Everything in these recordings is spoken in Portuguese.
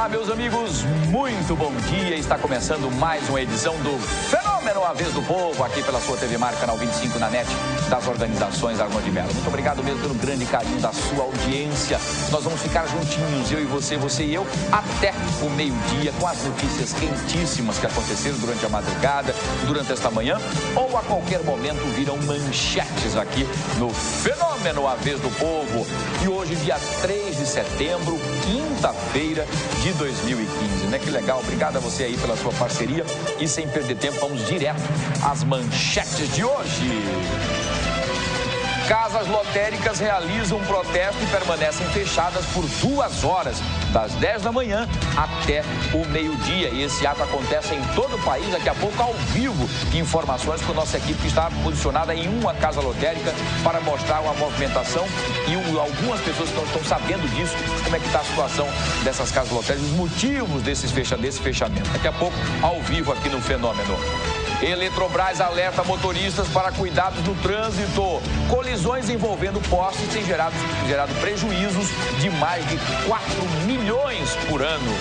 Olá, meus amigos, muito bom dia. Está começando mais uma edição do Fenômeno, a Vez do Povo, aqui pela sua TV Mar, canal 25 na net das organizações Armand de Mello. Muito obrigado mesmo pelo grande carinho da sua audiência. Nós vamos ficar juntinhos, eu e você e eu, até o meio-dia, com as notícias quentíssimas que aconteceram durante a madrugada, durante esta manhã, ou a qualquer momento virão manchetes aqui no Fenômeno, a Vez do Povo. E hoje, dia 3 de setembro, quinta-feira de 2015, né? Que legal, obrigado a você aí pela sua parceria e sem perder tempo, vamos direto às manchetes de hoje. Casas lotéricas realizam um protesto e permanecem fechadas por 2 horas, das 10 da manhã até o meio-dia. E esse ato acontece em todo o país, daqui a pouco ao vivo. Informações com a nossa equipe que está posicionada em uma casa lotérica para mostrar uma movimentação e algumas pessoas que não estão sabendo disso, como é que está a situação dessas casas lotéricas, os motivos desse fechamento. Daqui a pouco ao vivo aqui no Fenômeno. Eletrobras alerta motoristas para cuidados no trânsito. Colisões envolvendo postes têm gerado prejuízos de mais de 4 milhões por ano.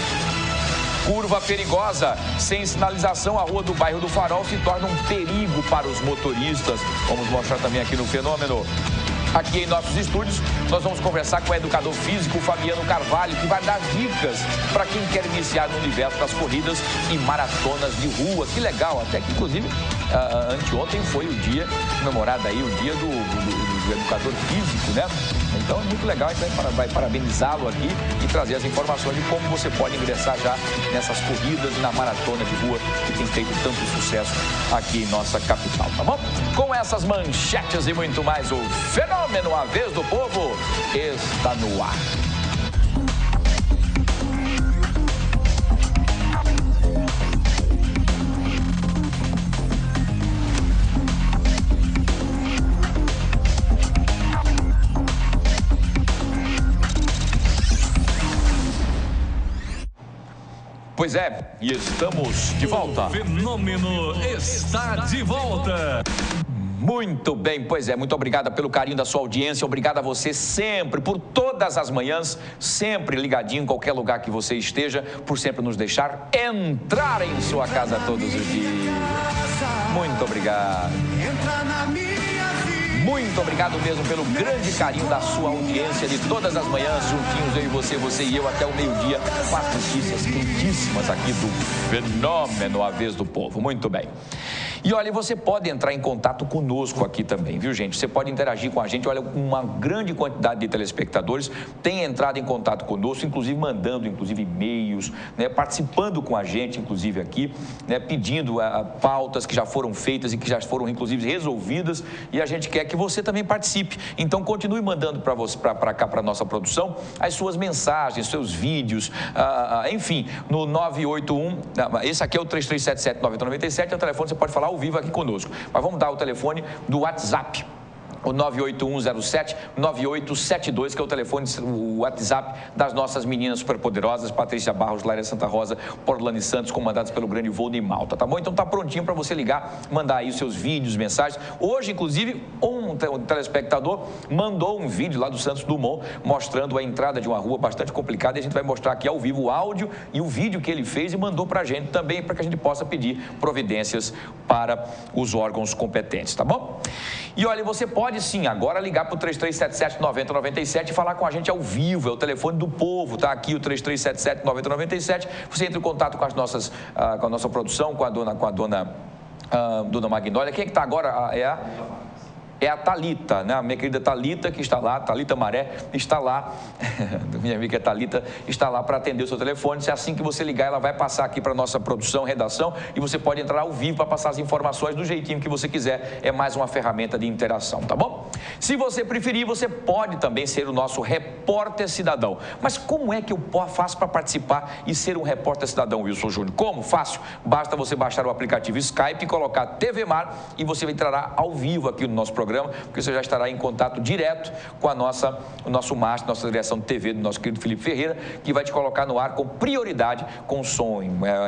Curva perigosa. Sem sinalização, a rua do bairro do Farol se torna um perigo para os motoristas. Vamos mostrar também aqui no Fenômeno. Aqui em nossos estúdios, nós vamos conversar com o educador físico Fabiano Carvalho, que vai dar dicas para quem quer iniciar no universo das corridas e maratonas de rua. Que legal, até que inclusive anteontem foi o dia comemorado aí, o dia do educador físico, né? Então é muito legal, então vai parabenizá-lo aqui e trazer as informações de como você pode ingressar já nessas corridas e na maratona de rua que tem feito tanto sucesso aqui em nossa capital, tá bom? Com essas manchetes e muito mais, o Fenômeno, a Vez do Povo, está no ar. Pois é, e estamos de volta. O Fenômeno está de volta. Muito bem, pois é, muito obrigada pelo carinho da sua audiência, obrigado a você sempre, por todas as manhãs, sempre ligadinho em qualquer lugar que você esteja, por sempre nos deixar entrar em sua casa todos os dias. Muito obrigado. Muito obrigado mesmo pelo grande carinho da sua audiência de todas as manhãs, juntinhos, eu e você e eu, até o meio-dia, com as notícias quentíssimas aqui do Fenômeno, a Vez do Povo. Muito bem. E olha, você pode entrar em contato conosco aqui também, viu, gente? Você pode interagir com a gente. Olha, uma grande quantidade de telespectadores tem entrado em contato conosco, inclusive mandando, e-mails, né, participando com a gente, inclusive aqui, né, pedindo pautas que já foram feitas e que já foram, inclusive, resolvidas. E a gente quer que você também participe. Então, continue mandando para cá, para a nossa produção, as suas mensagens, seus vídeos, enfim, no 981, esse aqui é o 3377-9097, é o telefone, você pode falar ao vivo aqui conosco. Mas vamos dar o telefone do WhatsApp, o 98107-9872, que é o telefone, o WhatsApp das nossas meninas superpoderosas, Patrícia Barros, Laira Santa Rosa, Porlane Santos, comandadas pelo grande Volney Malta, tá bom? Então tá prontinho para você ligar, mandar aí os seus vídeos, mensagens. Hoje, inclusive, um telespectador mandou um vídeo lá do Santos Dumont, mostrando a entrada de uma rua bastante complicada, e a gente vai mostrar aqui ao vivo o áudio e o vídeo que ele fez e mandou pra gente também, para que a gente possa pedir providências para os órgãos competentes, tá bom? E olha, você pode sim agora ligar para o 3377-9097 e falar com a gente ao vivo, é o telefone do povo, tá aqui o 3377-9097, você entra em contato com com a nossa produção, com a dona Magnólia. Quem é que está agora? É a Thalita, né? A minha querida Thalita, que está lá, Thalita Maré, está lá, minha amiga Thalita, está lá para atender o seu telefone. Se assim que você ligar, ela vai passar aqui para a nossa produção, redação, e você pode entrar ao vivo para passar as informações do jeitinho que você quiser. É mais uma ferramenta de interação, tá bom? Se você preferir, você pode também ser o nosso repórter cidadão. Mas como é que eu faço para participar e ser um repórter cidadão, Wilson Júnior? Como? Fácil. Basta você baixar o aplicativo Skype e colocar TV Mar e você entrará ao vivo aqui no nosso programa, porque você já estará em contato direto com o nosso master, nossa direção de TV do nosso querido Felipe Ferreira, que vai te colocar no ar com prioridade, com som,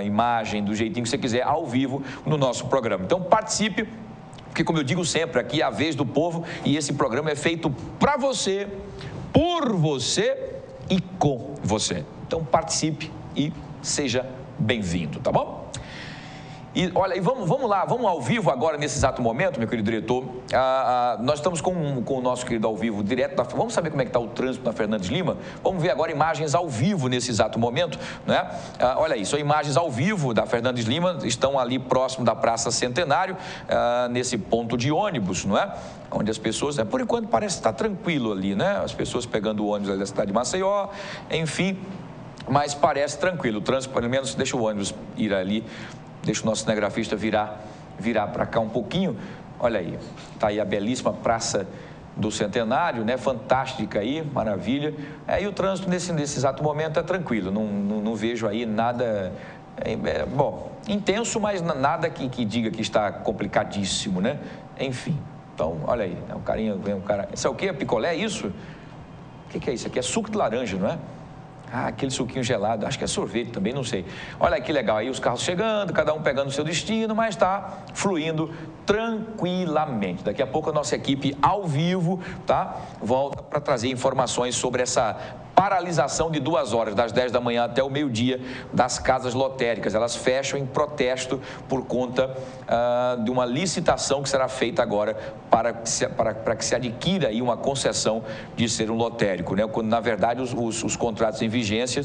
imagem, do jeitinho que você quiser, ao vivo no nosso programa. Então participe, porque como eu digo sempre, aqui é a Vez do Povo e esse programa é feito para você, por você e com você. Então participe e seja bem-vindo, tá bom? E olha, e vamos lá, vamos ao vivo agora, nesse exato momento, meu querido diretor. Nós estamos com o nosso querido ao vivo, direto da... Vamos saber como é que está o trânsito na Fernandes Lima? Vamos ver agora imagens ao vivo nesse exato momento, né? Olha aí, são imagens ao vivo da Fernandes Lima, estão ali próximo da Praça Centenário, nesse ponto de ônibus, não é? Onde as pessoas, por enquanto parece estar tranquilo ali, né? As pessoas pegando o ônibus ali da cidade de Maceió, enfim, mas parece tranquilo. O trânsito, pelo menos, deixa o ônibus ir ali. Deixa o nosso cinegrafista virar para cá um pouquinho. Olha aí, está aí a belíssima Praça do Centenário, né? Fantástica aí, maravilha. E o trânsito nesse exato momento é tranquilo, não vejo aí nada, bom, intenso, mas nada que diga que está complicadíssimo, né? Enfim, então, olha aí, o carinha, vem um cara... Isso é o quê? Picolé, é isso? O que é isso aqui? É suco de laranja, não é? Aquele suquinho gelado, acho que é sorvete também, não sei. Olha que legal, aí os carros chegando, cada um pegando o seu destino, mas está fluindo tranquilamente. Daqui a pouco a nossa equipe ao vivo, tá? Volta para trazer informações sobre essa paralisação de 2 horas, das 10 da manhã até o meio-dia, das casas lotéricas. Elas fecham em protesto por conta de uma licitação que será feita agora para que se adquira aí uma concessão de ser um lotérico, né? Quando, na verdade, os contratos em vigência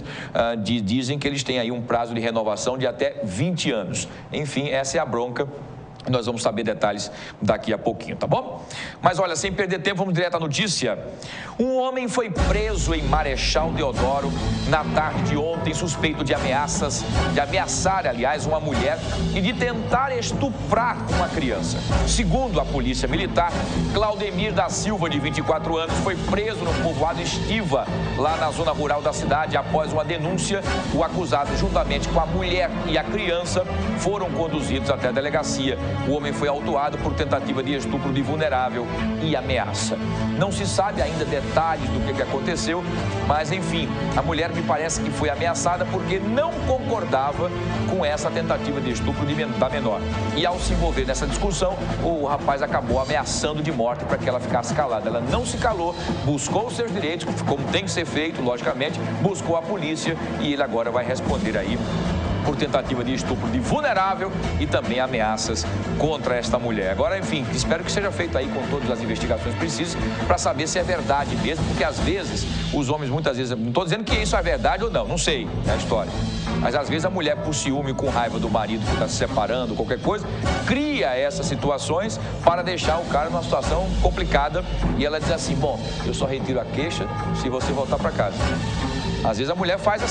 dizem que eles têm aí um prazo de renovação de até 20 anos. Enfim, essa é a bronca. Nós vamos saber detalhes daqui a pouquinho, tá bom? Mas olha, sem perder tempo, vamos direto à notícia. Um homem foi preso em Marechal Deodoro na tarde de ontem, suspeito de ameaçar, aliás, uma mulher e de tentar estuprar uma criança. Segundo a Polícia Militar, Claudemir da Silva, de 24 anos, foi preso no povoado Estiva, lá na zona rural da cidade, após uma denúncia. O acusado, juntamente com a mulher e a criança, foram conduzidos até a delegacia. O homem foi autuado por tentativa de estupro de vulnerável e ameaça. Não se sabe ainda detalhes do que aconteceu, mas enfim, a mulher me parece que foi ameaçada porque não concordava com essa tentativa de estupro da menor. E ao se envolver nessa discussão, o rapaz acabou ameaçando de morte para que ela ficasse calada. Ela não se calou, buscou os seus direitos, como tem que ser feito, logicamente, buscou a polícia e ele agora vai responder aí por tentativa de estupro de vulnerável e também ameaças contra esta mulher. Agora, enfim, espero que seja feito aí com todas as investigações precisas para saber se é verdade mesmo, porque às vezes os homens, muitas vezes, não estou dizendo que isso é verdade ou não sei, é a história. Mas às vezes a mulher, por ciúme, com raiva do marido que está se separando, qualquer coisa, cria essas situações para deixar o cara numa situação complicada e ela diz assim, bom, eu só retiro a queixa se você voltar para casa. Às vezes a mulher faz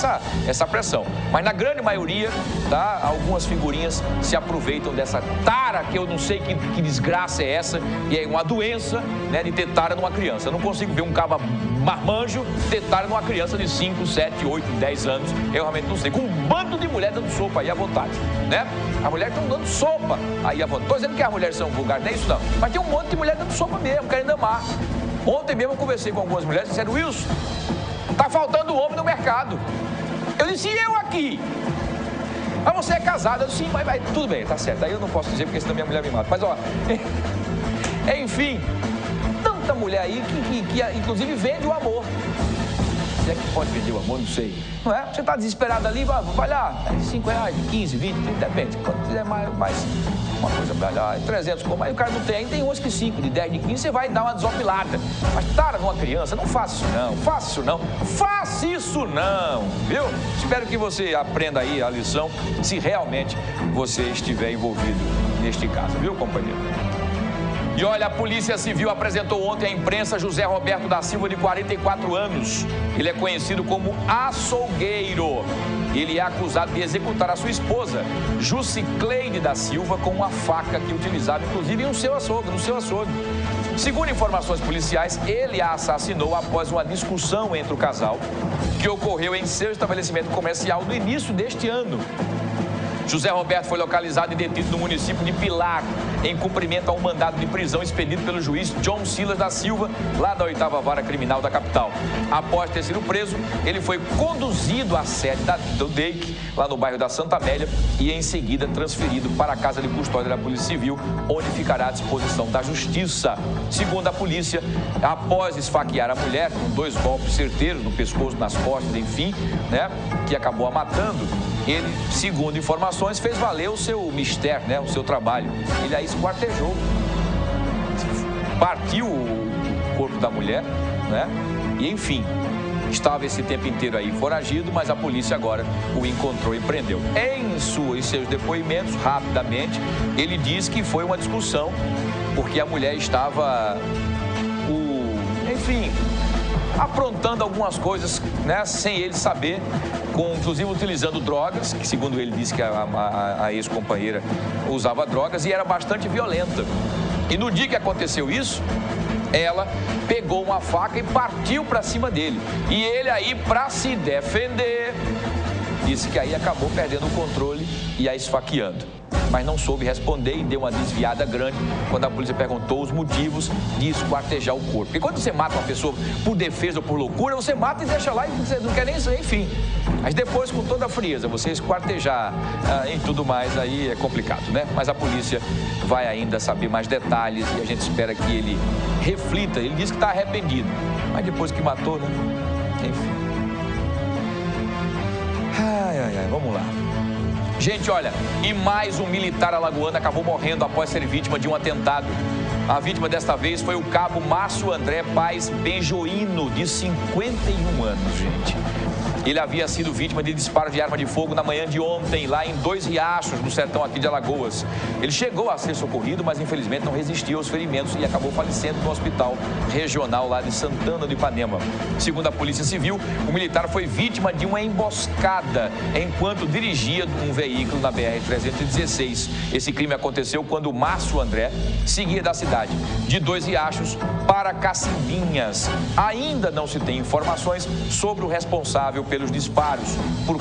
essa pressão, mas na grande maioria, tá, algumas figurinhas se aproveitam dessa tara, que eu não sei que desgraça é essa, e é uma doença, né, de ter tara numa criança. Eu não consigo ver um caba marmanjo ter tara numa criança de 5, 7, 8, 10 anos, eu realmente não sei. Com um bando de mulher dando sopa aí à vontade, né? A mulher está dando sopa aí à vontade. Estou dizendo que as mulheres são vulgares, não é isso não, mas tem um monte de mulher dando sopa mesmo, querendo amar. Ontem mesmo eu conversei com algumas mulheres e disseram, Wilson, tá faltando homem no mercado. Eu disse, e eu aqui? Mas você é casado? Eu disse, sim, mas tudo bem, tá certo. Aí eu não posso dizer, porque senão minha mulher me mata. Mas, ó, enfim, tanta mulher aí que inclusive vende o amor. Se é que pode vender o amor, não sei. Não é? Você tá desesperado ali, vai lá, R$5, 15, 20, depende. Quando quiser mais uma coisa melhor, 300, como aí o cara não tem, tem uns que 5, de 10, de 15, você vai dar uma desopilada. Mas tara numa criança, não faça isso não, faça isso não, viu? Espero que você aprenda aí a lição, se realmente você estiver envolvido neste caso, viu, companheiro? E olha, a Polícia Civil apresentou ontem à imprensa José Roberto da Silva, de 44 anos. Ele é conhecido como açougueiro. Ele é acusado de executar a sua esposa, Jucicleide da Silva, com uma faca que utilizava, inclusive, no seu açougue. Segundo informações policiais, ele a assassinou após uma discussão entre o casal, que ocorreu em seu estabelecimento comercial no início deste ano. José Roberto foi localizado e detido no município de Pilar, em cumprimento a um mandado de prisão expedido pelo juiz John Silas da Silva, lá da 8ª Vara Criminal da capital. Após ter sido preso, ele foi conduzido à sede do DEIC, lá no bairro da Santa Amélia, e em seguida transferido para a casa de custódia da Polícia Civil, onde ficará à disposição da Justiça. Segundo a polícia, após esfaquear a mulher com 2 golpes certeiros no pescoço, nas costas, enfim, né, que acabou a matando, ele, segundo informações, fez valer o seu mistério, né, o seu trabalho. Ele aí esquartejou, partiu o corpo da mulher, né, e enfim, estava esse tempo inteiro aí foragido, mas a polícia agora o encontrou e prendeu. Em seus depoimentos, rapidamente, ele diz que foi uma discussão, porque a mulher estava, enfim, aprontando algumas coisas, né, sem ele saber, inclusive utilizando drogas, que segundo ele disse que a ex-companheira usava drogas e era bastante violenta. E no dia que aconteceu isso, ela pegou uma faca e partiu para cima dele. E ele aí, para se defender, disse que aí acabou perdendo o controle e a esfaqueando. Mas não soube responder e deu uma desviada grande quando a polícia perguntou os motivos de esquartejar o corpo. Porque quando você mata uma pessoa por defesa ou por loucura, você mata e deixa lá e você não quer nem isso, enfim. Mas depois, com toda a frieza, você esquartejar e tudo mais, aí é complicado, né? Mas a polícia vai ainda saber mais detalhes e a gente espera que ele reflita. Ele diz que está arrependido, mas depois que matou, né? Enfim. Vamos lá. Gente, olha, e mais um militar alagoano acabou morrendo após ser vítima de um atentado. A vítima desta vez foi o cabo Márcio André Paes Benjoíno, de 51 anos, gente. Ele havia sido vítima de disparo de arma de fogo na manhã de ontem, lá em 2 Riachos, no sertão aqui de Alagoas. Ele chegou a ser socorrido, mas infelizmente não resistiu aos ferimentos e acabou falecendo no hospital regional lá de Santana do Ipanema. Segundo a Polícia Civil, o militar foi vítima de uma emboscada enquanto dirigia um veículo na BR-316. Esse crime aconteceu quando o Márcio André seguia da cidade de 2 Riachos para Cacimbinhas. Ainda não se tem informações sobre o responsável pelos disparos, por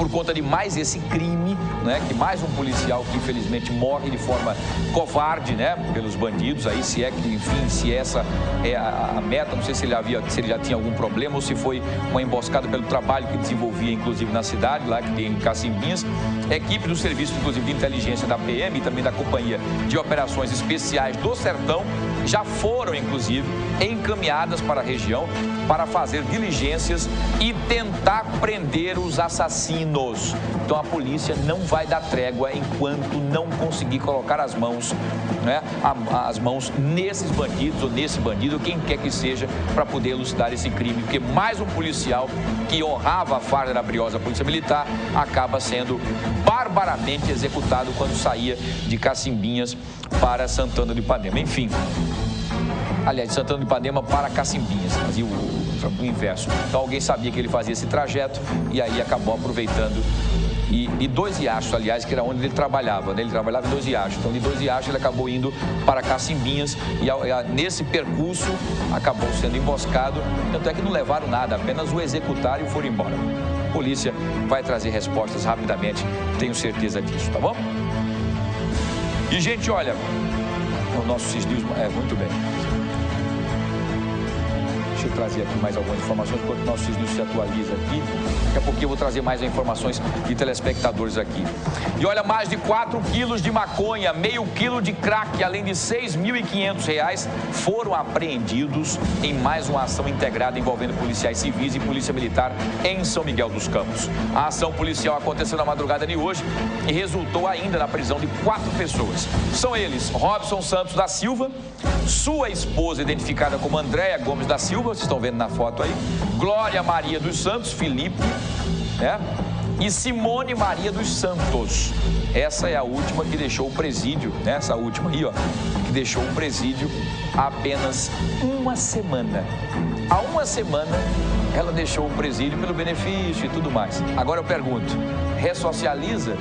conta de mais esse crime, né, que mais um policial que infelizmente morre de forma covarde, né, pelos bandidos, aí se é que, enfim, se essa é a meta, não sei se ele já tinha algum problema ou se foi uma emboscada pelo trabalho que desenvolvia, inclusive, na cidade, lá que tem em Cacimbinhas. Equipe do serviço, inclusive, de inteligência da PM e também da Companhia de Operações Especiais do Sertão já foram, inclusive, encaminhadas para a região para fazer diligências e tentar prender os assassinos. Então a polícia não vai dar trégua enquanto não conseguir colocar as mãos, né, as mãos nesses bandidos ou nesse bandido, quem quer que seja, para poder elucidar esse crime, porque mais um policial que honrava a farda da briosa Polícia Militar acaba sendo barbaramente executado quando saía de Cacimbinhas para Santana do Ipanema. Enfim, aliás, de Santana do Ipanema para Cacimbinhas, fazia o inverso. Então alguém sabia que ele fazia esse trajeto e aí acabou aproveitando. E 2 Riachos, aliás, que era onde ele trabalhava, né? Ele trabalhava em 2 Riachos. Então, de 2 Riachos, ele acabou indo para Cacimbinhas e nesse percurso acabou sendo emboscado. Tanto é que não levaram nada, apenas o executaram e foram embora. A polícia vai trazer respostas rapidamente, tenho certeza disso, tá bom? E, gente, olha, o nosso CIS-News muito bem. Deixa eu trazer aqui mais algumas informações, enquanto o nosso CIS-News se atualiza aqui. Daqui a pouquinho eu vou trazer mais informações de telespectadores aqui. E olha, mais de 4 quilos de maconha, meio quilo de crack, além de R$ 6.500 foram apreendidos em mais uma ação integrada envolvendo policiais civis e polícia militar em São Miguel dos Campos. A ação policial aconteceu na madrugada de hoje e resultou ainda na prisão de 4 pessoas. São eles: Robson Santos da Silva, sua esposa identificada como Andréia Gomes da Silva, vocês estão vendo na foto aí, Glória Maria dos Santos, Felipe, né? E Simone Maria dos Santos. Essa é a última que deixou o presídio, né? Essa última aí, ó, que deixou o presídio há apenas uma semana. Há uma semana ela deixou o presídio pelo benefício e tudo mais. Agora eu pergunto, ressocializa?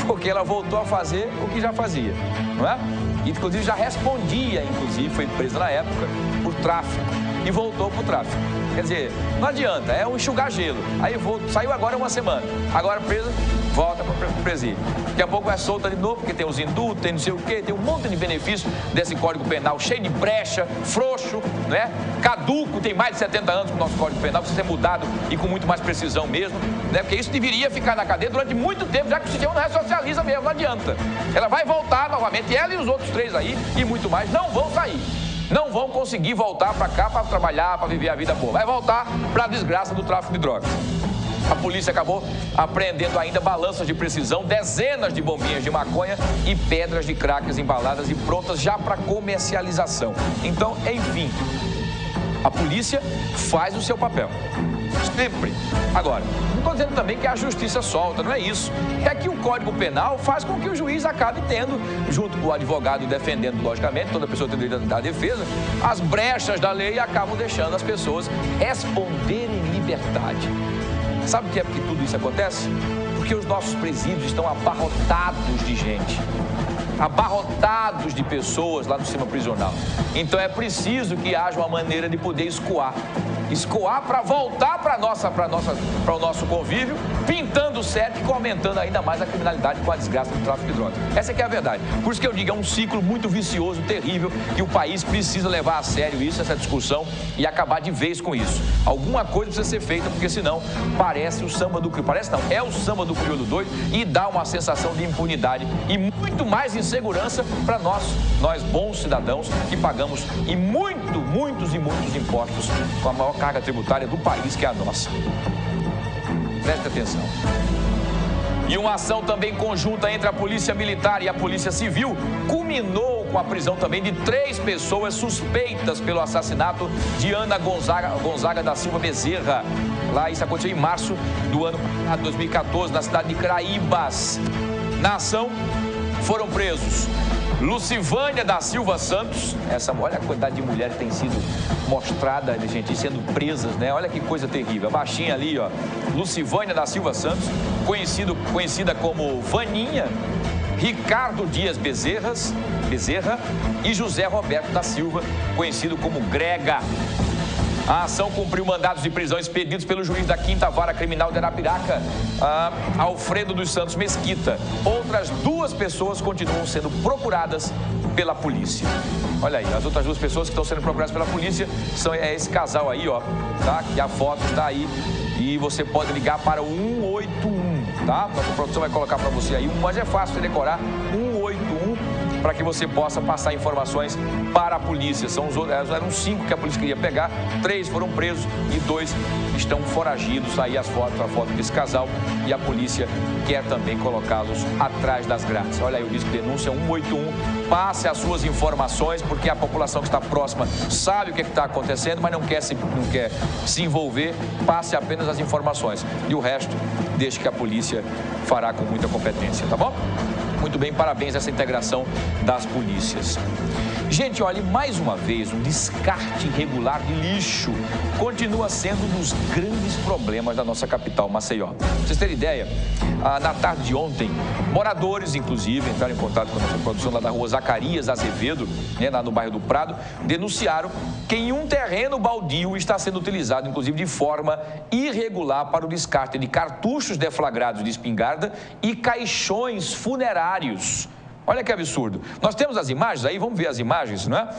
Porque ela voltou a fazer o que já fazia, não é? E, inclusive, já respondia, inclusive, foi presa na época por tráfico e voltou para o tráfico. Quer dizer, não adianta, é um enxugar gelo. Aí saiu agora uma semana, agora presa, volta para o presídio. Daqui a pouco é solta de novo, porque tem os indultos, tem não sei o quê, tem um monte de benefícios desse Código Penal, cheio de brecha, frouxo, né? Caduco, tem mais de 70 anos com o nosso Código Penal, precisa ser mudado e com muito mais precisão mesmo, né? Porque isso deveria ficar na cadeia durante muito tempo, já que o sistema não ressocializa mesmo, não adianta. Ela vai voltar novamente, ela e os outros 3 aí, e muito mais, não vão sair. Não vão conseguir voltar para cá para trabalhar, para viver a vida boa. Vai voltar para a desgraça do tráfico de drogas. A polícia acabou apreendendo ainda balanças de precisão, dezenas de bombinhas de maconha e pedras de crack embaladas e prontas já para comercialização. Então, enfim, a polícia faz o seu papel. Sempre. Agora, não estou dizendo também que a justiça solta, não é isso. É que o Código Penal faz com que o juiz acabe tendo, junto com o advogado defendendo, logicamente, toda pessoa tem direito à defesa, as brechas da lei e acabam deixando as pessoas responderem em liberdade. Sabe o que é que tudo isso acontece? Porque os nossos presídios estão abarrotados de gente. Abarrotados de pessoas lá no sistema prisional. Então é preciso que haja uma maneira de poder escoar para voltar para o nosso convívio, pintando o cerco e aumentando ainda mais a criminalidade com a desgraça do tráfico de drogas. Essa que é a verdade. Por isso que eu digo, é um ciclo muito vicioso, terrível, que o país precisa levar a sério isso, essa discussão, e acabar de vez com isso. Alguma coisa precisa ser feita, porque senão parece o samba do crioulo. Parece não, é o samba do crioulo doido e dá uma sensação de impunidade e muito mais insegurança para nós bons cidadãos que pagamos muitos impostos com a maior carga tributária do país, que é a nossa. Preste atenção. E uma ação também conjunta entre a Polícia Militar e a Polícia Civil culminou com a prisão também de 3 pessoas suspeitas pelo assassinato de Ana Gonzaga da Silva Bezerra. Lá, isso aconteceu em março do ano 2014, na cidade de Caraíbas. Na ação, foram presos Lucivânia da Silva Santos, olha a quantidade de mulheres que tem sido mostrada, gente, sendo presas, né? Olha que coisa terrível. A baixinha ali, ó, Lucivânia da Silva Santos, conhecida como Vaninha, Ricardo Dias Bezerra e José Roberto da Silva, conhecido como Grega. A ação cumpriu mandados de prisão expedidos pelo juiz da 5ª Vara Criminal de Arapiraca, Alfredo dos Santos Mesquita. Outras 2 pessoas continuam sendo procuradas pela polícia. Olha aí, as outras 2 pessoas que estão sendo procuradas pela polícia é esse casal aí, ó, tá? Que a foto está aí e você pode ligar para o 181, tá? Nossa produção vai colocar para você aí, mas é fácil de decorar, 181. Para que você possa passar informações para a polícia. Eram 5 que a polícia queria pegar, 3 foram presos e 2 estão foragidos. Aí a foto desse casal, e a polícia quer também colocá-los atrás das grades. Olha aí o disco de denúncia 181. Passe as suas informações, porque a população que está próxima sabe o que está acontecendo, mas não quer se envolver. Passe apenas as informações. E o resto, deixe que a polícia fará com muita competência, tá bom? Muito bem, parabéns a essa integração das polícias. Gente, olha, mais uma vez, um descarte irregular de lixo continua sendo um dos grandes problemas da nossa capital, Maceió. Pra vocês terem ideia, na tarde de ontem, moradores, inclusive, entraram em contato com a nossa produção lá da rua Zacarias Azevedo, né, lá no bairro do Prado, denunciaram que em um terreno baldio está sendo utilizado, inclusive, de forma irregular para o descarte de cartuchos deflagrados de espingarda e caixões funerários. Olha que absurdo. Nós temos as imagens aí, vamos ver as imagens, não é?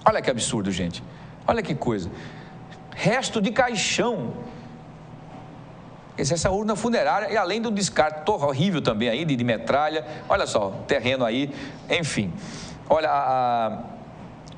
Olha que absurdo, gente. Olha que coisa. Resto de caixão. Essa urna funerária, e além do descarte horrível também aí, de metralha. Olha só, terreno aí, enfim. Olha,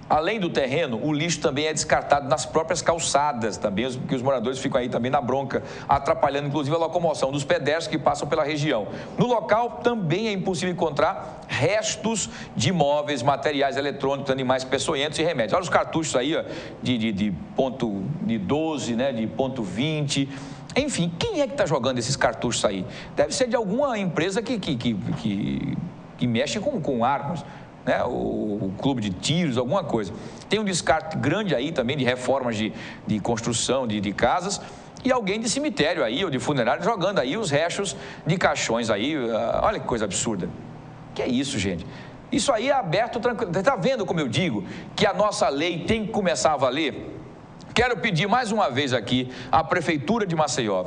além do terreno, o lixo também é descartado nas próprias calçadas também, porque os moradores ficam aí também na bronca, atrapalhando inclusive a locomoção dos pedestres que passam pela região. No local também é impossível encontrar restos de móveis, materiais eletrônicos, animais peçonhentos e remédios. Olha os cartuchos aí, ó, de ponto de 12, né, de ponto 20. Enfim, quem é que está jogando esses cartuchos aí? Deve ser de alguma empresa que mexe com armas. Né, o clube de tiros, alguma coisa. Tem um descarte grande aí também de reformas de construção de casas e alguém de cemitério aí, ou de funerário, jogando aí os restos de caixões aí. Olha que coisa absurda. Que é isso, gente? Isso aí é aberto, tranquilo. Está vendo como eu digo que a nossa lei tem que começar a valer? Quero pedir mais uma vez aqui à Prefeitura de Maceió,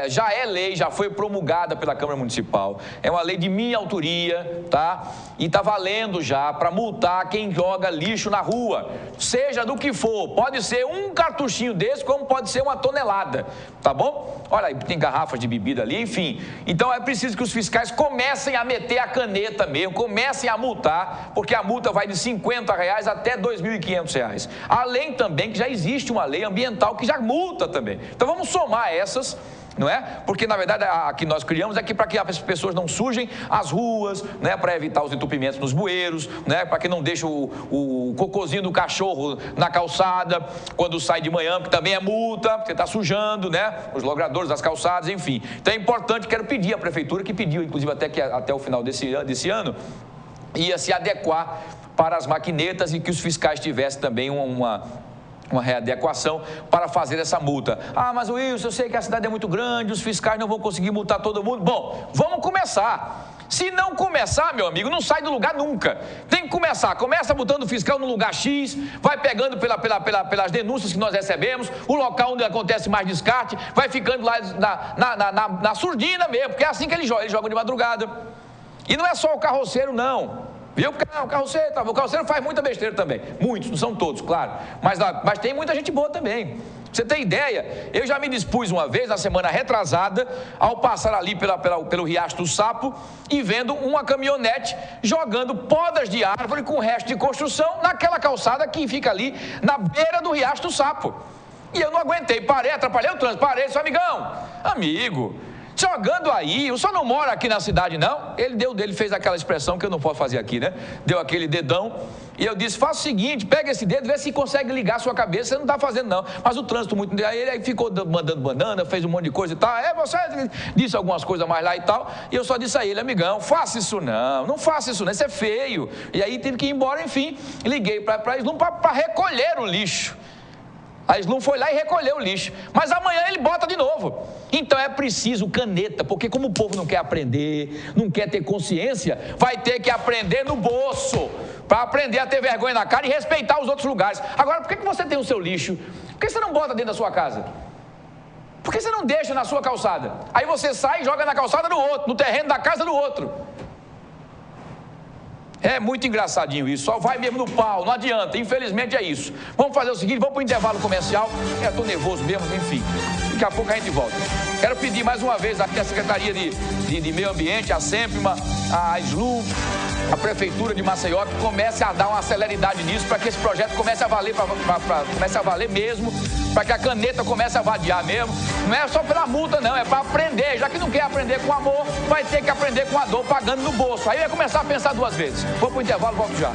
já é lei, já foi promulgada pela Câmara Municipal. É uma lei de minha autoria, tá? E tá valendo já para multar quem joga lixo na rua, seja do que for. Pode ser um cartuchinho desse, como pode ser uma tonelada, tá bom? Olha aí, tem garrafas de bebida ali, enfim. Então é preciso que os fiscais comecem a meter a caneta mesmo, comecem a multar, porque a multa vai de R$50 até R$2.500. Além também que já existe uma lei ambiental que já multa também. Então vamos somar essas, não é? Porque, na verdade, a que nós criamos é para que as pessoas não sujem as ruas, né? Para evitar os entupimentos nos bueiros, né? Para que não deixe o cocôzinho do cachorro na calçada quando sai de manhã, porque também é multa, porque está sujando, né? Os logradores das calçadas, enfim. Então é importante, quero pedir à Prefeitura, que pediu, inclusive, até o final desse ano, ia se adequar para as maquinetas e que os fiscais tivessem também uma readequação para fazer essa multa. Ah, mas Wilson, eu sei que a cidade é muito grande, os fiscais não vão conseguir multar todo mundo. Bom, vamos começar. Se não começar, meu amigo, não sai do lugar nunca. Tem que começar. Começa multando o fiscal no lugar X, vai pegando pelas denúncias que nós recebemos, o local onde acontece mais descarte, vai ficando lá na surdina mesmo, porque é assim que eles jogam de madrugada. E não é só o carroceiro, não. Viu? O carroceiro faz muita besteira também. Muitos, não são todos, claro. Mas tem muita gente boa também. Pra você ter ideia, eu já me dispus uma vez, na semana retrasada, ao passar ali pelo Riacho do Sapo e vendo uma caminhonete jogando podas de árvore com resto de construção naquela calçada que fica ali na beira do Riacho do Sapo. E eu não aguentei, parei, atrapalhei o trânsito, parei, disse, amigão, amigo, jogando aí, o senhor não mora aqui na cidade, não? Ele fez aquela expressão que eu não posso fazer aqui, né? Deu aquele dedão, e eu disse, faça o seguinte, pega esse dedo, vê se consegue ligar a sua cabeça, você não está fazendo não, mas o trânsito muito, aí ele ficou mandando banana, fez um monte de coisa e tal, você disse algumas coisas mais lá e tal, e eu só disse a ele, amigão, faça isso não faça isso não, isso é feio, e aí teve que ir embora, enfim, liguei para a Slum para recolher o lixo. A Slum foi lá e recolheu o lixo. Mas amanhã ele bota de novo. Então é preciso caneta, porque como o povo não quer aprender, não quer ter consciência, vai ter que aprender no bolso, para aprender a ter vergonha na cara e respeitar os outros lugares. Agora, por que você tem o seu lixo? Por que você não bota dentro da sua casa? Por que você não deixa na sua calçada? Aí você sai e joga na calçada do outro, no terreno da casa do outro. É muito engraçadinho isso, só vai mesmo no pau, não adianta, infelizmente é isso. Vamos fazer o seguinte, vamos para o intervalo comercial, estou nervoso mesmo, enfim, daqui a pouco a gente volta. Quero pedir mais uma vez aqui a Secretaria de Meio Ambiente, a SEMPMA, a Slum, a Prefeitura de Maceió, que comece a dar uma celeridade nisso, para que esse projeto comece a valer, comece a valer mesmo, para que a caneta comece a vadiar mesmo. Não é só pela multa não, é para aprender, já que não quer aprender com amor, vai ter que aprender com a dor, pagando no bolso. Aí vai começar a pensar duas vezes. Vou para o intervalo, volto já.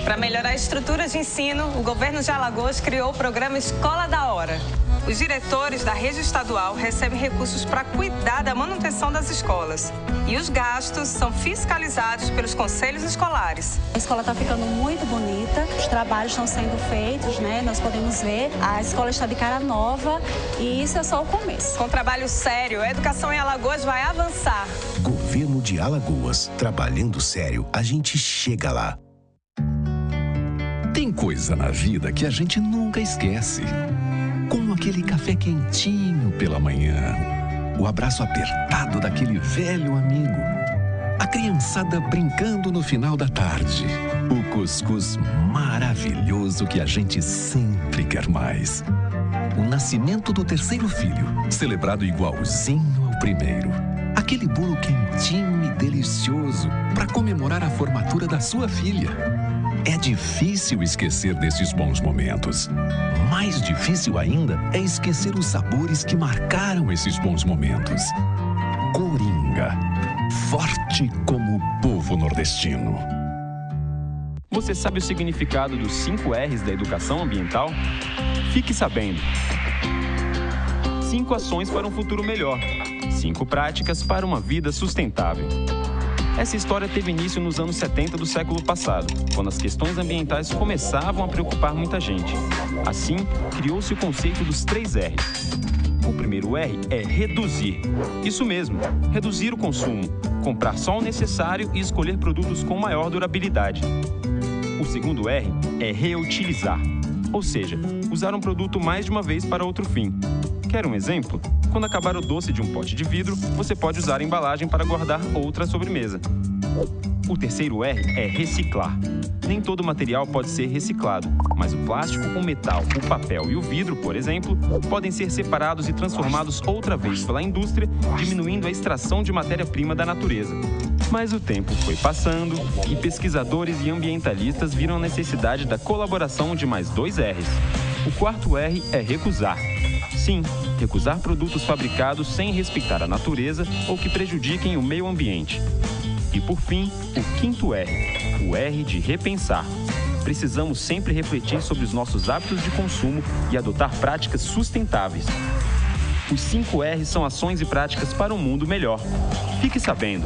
Para melhorar a estrutura de ensino, o governo de Alagoas criou o programa Escola da Hora. Os diretores da rede estadual recebem recursos para cuidar da manutenção das escolas. E os gastos são fiscalizados pelos conselhos escolares. A escola está ficando muito bonita, os trabalhos estão sendo feitos, né? Nós podemos ver, a escola está de cara nova e isso é só o começo. Com trabalho sério, a educação em Alagoas vai avançar. Governo de Alagoas. Trabalhando sério, a gente chega lá. Tem coisa na vida que a gente nunca esquece. Como aquele café quentinho pela manhã, o abraço apertado daquele velho amigo, a criançada brincando no final da tarde, o cuscuz maravilhoso que a gente sempre quer mais. O nascimento do terceiro filho, celebrado igualzinho ao primeiro. Aquele bolo quentinho e delicioso para comemorar a formatura da sua filha. É difícil esquecer desses bons momentos. Mais difícil ainda é esquecer os sabores que marcaram esses bons momentos. Coringa, forte como o povo nordestino. Você sabe o significado dos 5 R's da educação ambiental? Fique sabendo. 5 ações para um futuro melhor. 5 práticas para uma vida sustentável. Essa história teve início nos anos 70 do século passado, quando as questões ambientais começavam a preocupar muita gente. Assim, criou-se o conceito dos 3 R's. O primeiro R é reduzir. Isso mesmo, reduzir o consumo. comprar só o necessário e escolher produtos com maior durabilidade. O segundo R é reutilizar, ou seja, usar um produto mais de uma vez para outro fim. Quer um exemplo? Quando acabar o doce de um pote de vidro, você pode usar a embalagem para guardar outra sobremesa. O terceiro R é reciclar. Nem todo material pode ser reciclado, mas o plástico, o metal, o papel e o vidro, por exemplo, podem ser separados e transformados outra vez pela indústria, diminuindo a extração de matéria-prima da natureza. Mas o tempo foi passando e pesquisadores e ambientalistas viram a necessidade da colaboração de mais 2 R's. O quarto R é recusar. Sim, recusar produtos fabricados sem respeitar a natureza ou que prejudiquem o meio ambiente. E por fim, o quinto R, o R de repensar. Precisamos sempre refletir sobre os nossos hábitos de consumo e adotar práticas sustentáveis. Os 5 R's são ações e práticas para um mundo melhor. Fique sabendo!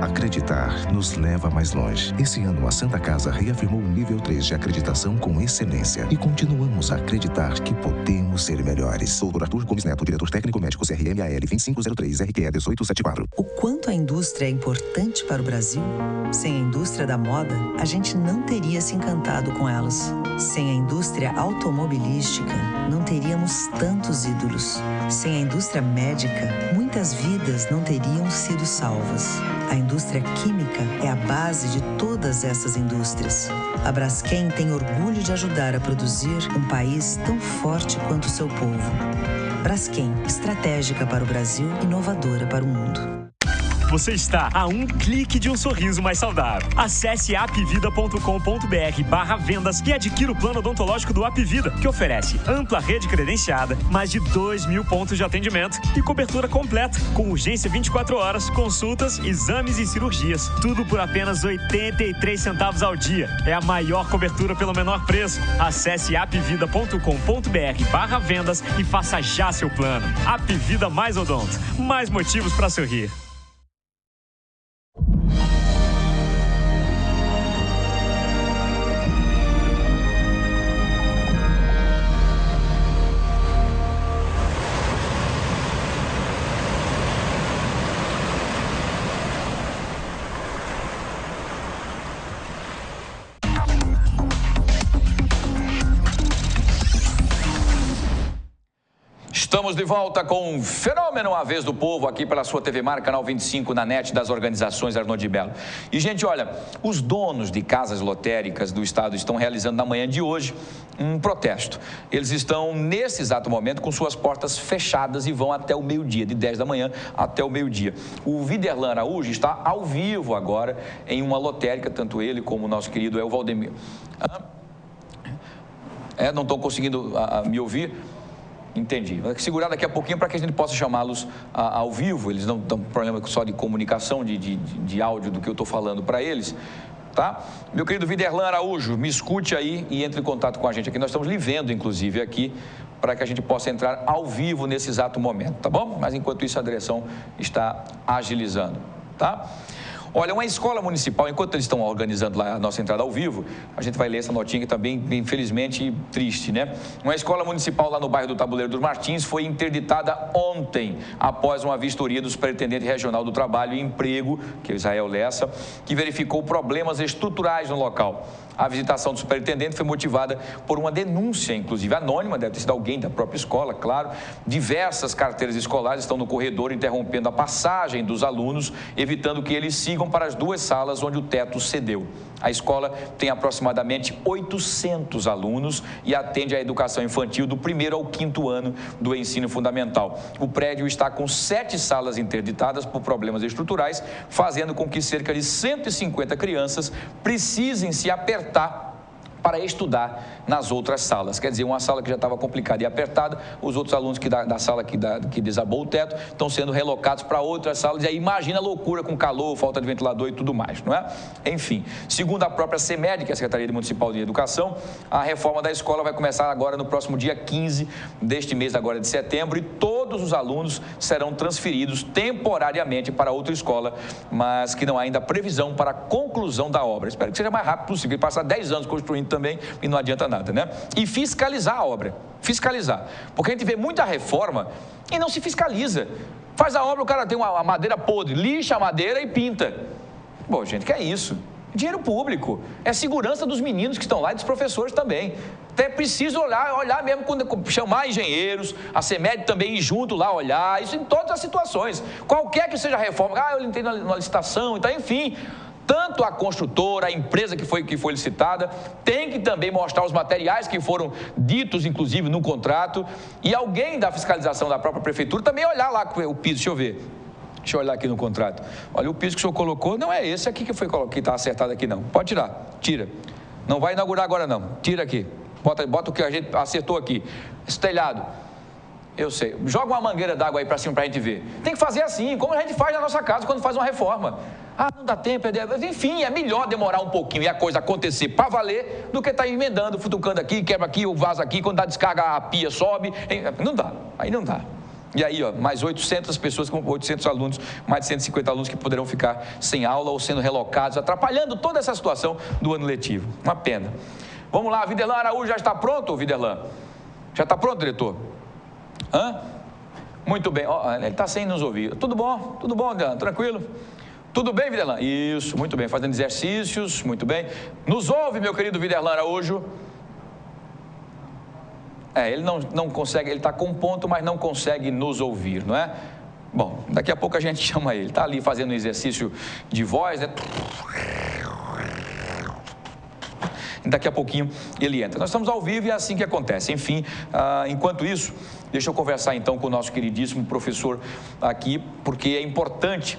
Acreditar nos leva mais longe. Esse ano, a Santa Casa reafirmou o nível 3 de acreditação com excelência. E continuamos a acreditar que podemos ser melhores. Dr. Arthur Gomes Neto, diretor técnico médico CRMAL 2503 RQE 1874. O quanto a indústria é importante para o Brasil? Sem a indústria da moda, a gente não teria se encantado com elas. Sem a indústria automobilística, não teríamos tantos ídolos. Sem a indústria médica, muitas vidas não teriam sido salvas. A indústria química é a base de todas essas indústrias. A Braskem tem orgulho de ajudar a produzir um país tão forte quanto o seu povo. Braskem, estratégica para o Brasil, inovadora para o mundo. Você está a um clique de um sorriso mais saudável. Acesse apvida.com.br/vendas e adquira o plano odontológico do Apvida, que oferece ampla rede credenciada, mais de 2.000 pontos de atendimento e cobertura completa, com urgência 24 horas, consultas, exames e cirurgias. Tudo por apenas 83 centavos ao dia. É a maior cobertura pelo menor preço. Acesse apvida.com.br/vendas e faça já seu plano. Apvida mais odonto. Mais motivos para sorrir. Estamos de volta com o Fenômeno A Vez do Povo, aqui pela sua TV Mar, canal 25, na net das organizações Arnaud de Bello. E, gente, olha, os donos de casas lotéricas do estado estão realizando na manhã de hoje um protesto. Eles estão, nesse exato momento, com suas portas fechadas e vão até o meio-dia, de 10 da manhã até o meio-dia. O Viderlan Araújo está ao vivo agora em uma lotérica, tanto ele como o nosso querido El Valdemir. Não estão conseguindo me ouvir? Entendi. Vai segurar daqui a pouquinho para que a gente possa chamá-los ao vivo. Eles não estão com problema só de comunicação, de áudio do que eu estou falando para eles, tá? Meu querido Viderlan Araújo, me escute aí e entre em contato com a gente aqui. Nós estamos lhe vendo, inclusive, aqui, para que a gente possa entrar ao vivo nesse exato momento, tá bom? Mas, enquanto isso, a direção está agilizando, tá? Olha, uma escola municipal, enquanto eles estão organizando lá a nossa entrada ao vivo, a gente vai ler essa notinha que está bem, infelizmente, triste, né? Uma escola municipal lá no bairro do Tabuleiro dos Martins foi interditada ontem, após uma vistoria do Superintendente Regional do Trabalho e Emprego, que é o Israel Lessa, que verificou problemas estruturais no local. A visitação do superintendente foi motivada por uma denúncia, inclusive anônima, deve ter sido alguém da própria escola, claro. Diversas carteiras escolares estão no corredor, interrompendo a passagem dos alunos, evitando que eles sigam para as 2 salas onde o teto cedeu. A escola tem aproximadamente 800 alunos e atende à educação infantil do 1º ao 5º ano do ensino fundamental. O prédio está com 7 salas interditadas por problemas estruturais, fazendo com que cerca de 150 crianças precisem se apertar para estudar nas outras salas. Quer dizer, uma sala que já estava complicada e apertada, os outros alunos da sala que desabou o teto estão sendo relocados para outras salas. E aí imagina a loucura com calor, falta de ventilador e tudo mais, não é? Enfim, segundo a própria CEMED, que é a Secretaria Municipal de Educação, a reforma da escola vai começar agora no próximo dia 15 deste mês agora de setembro, e todos os alunos serão transferidos temporariamente para outra escola, mas que não há ainda previsão para a conclusão da obra. Espero que seja mais rápido possível, passar 10 anos construindo também e não adianta nada, né? E fiscalizar a obra, fiscalizar, porque a gente vê muita reforma e não se fiscaliza. Faz a obra, o cara tem uma madeira podre, lixa a madeira e pinta. Bom, gente, que é isso? Dinheiro público, é segurança dos meninos que estão lá e dos professores também. Então é preciso olhar mesmo, chamar engenheiros, a CEMED também ir junto lá olhar, isso em todas as situações. Qualquer que seja a reforma, eu entrei na licitação e tal, enfim. Tanto a construtora, a empresa que foi licitada, tem que também mostrar os materiais que foram ditos, inclusive, no contrato, e alguém da fiscalização da própria prefeitura também olhar lá o piso, deixa eu ver. Deixa eu olhar aqui no contrato. Olha, o piso que o senhor colocou não é esse aqui que está acertado aqui, não. Pode tirar, tira. Não vai inaugurar agora, não. Tira aqui. Bota o que a gente acertou aqui. Esse telhado. Eu sei. Joga uma mangueira d'água aí para cima para a gente ver. Tem que fazer assim, como a gente faz na nossa casa quando faz uma reforma. Não dá tempo. Enfim, é melhor demorar um pouquinho e a coisa acontecer para valer do que estar emendando, futucando aqui, quebra aqui, o vaso aqui, quando dá descarga a pia sobe. Não dá. Aí não dá. E aí, mais 800 pessoas, com 800 alunos, mais de 150 alunos que poderão ficar sem aula ou sendo relocados, atrapalhando toda essa situação do ano letivo. Uma pena. Vamos lá, Viderlan Araújo já está pronto, Viderlan? Já está pronto, diretor? Muito bem. Ele está sem nos ouvir. Tudo bom, Viderlan? Tranquilo? Tudo bem, Viderlan? Isso, muito bem. Fazendo exercícios, muito bem. Nos ouve, meu querido Viderlan Araújo? Ele não consegue, ele está com ponto, mas não consegue nos ouvir, não é? Bom, daqui a pouco a gente chama ele. Está ali fazendo um exercício de voz, né? Daqui a pouquinho ele entra. Nós estamos ao vivo e é assim que acontece. Enfim, enquanto isso, deixa eu conversar então com o nosso queridíssimo professor aqui, porque é importante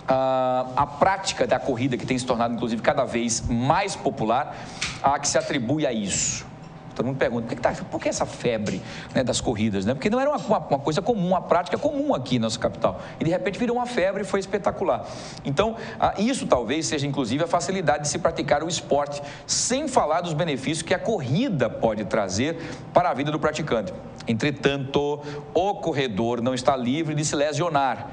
a prática da corrida, que tem se tornado, inclusive, cada vez mais popular, a que se atribui a isso. Todo mundo pergunta, por que essa febre, né, das corridas, né? Porque não era uma coisa comum, uma prática comum aqui na nossa capital. E de repente virou uma febre e foi espetacular. Então, isso talvez seja inclusive a facilidade de se praticar o esporte, sem falar dos benefícios que a corrida pode trazer para a vida do praticante. Entretanto, o corredor não está livre de se lesionar.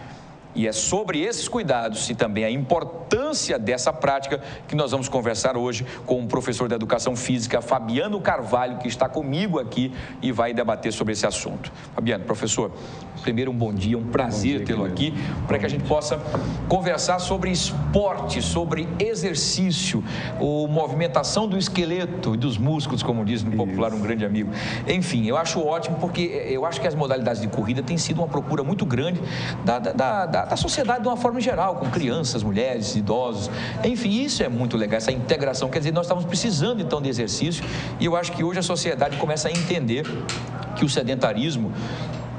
E é sobre esses cuidados e também a importância dessa prática que nós vamos conversar hoje com o professor da Educação Física, Fabiano Carvalho, que está comigo aqui e vai debater sobre esse assunto. Fabiano, professor, primeiro um bom dia, um prazer tê-lo aqui, para que a gente possa conversar sobre esporte, sobre exercício, movimentação do esqueleto e dos músculos, como diz no popular um grande amigo. Enfim, eu acho ótimo, porque eu acho que as modalidades de corrida têm sido uma procura muito grande da sociedade de uma forma geral, com crianças, mulheres, idosos, enfim, isso é muito legal, essa integração, quer dizer, nós estamos precisando então de exercício, e eu acho que hoje a sociedade começa a entender que o sedentarismo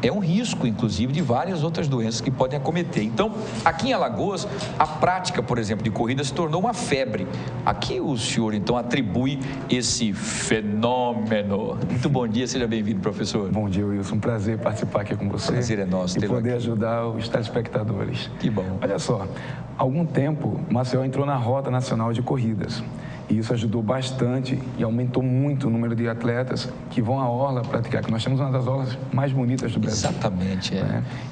é um risco, inclusive, de várias outras doenças que podem acometer. Então, aqui em Alagoas, a prática, por exemplo, de corrida se tornou uma febre. Aqui o senhor, então, atribui esse fenômeno. Muito bom dia, seja bem-vindo, professor. Bom dia, Wilson. Um prazer participar aqui com você. Prazer é nosso. E poder ajudar os telespectadores. Que bom. Olha só, há algum tempo, Maceió entrou na Rota Nacional de Corridas. E isso ajudou bastante e aumentou muito o número de atletas que vão à orla praticar, que nós temos uma das orlas mais bonitas do Brasil. Exatamente,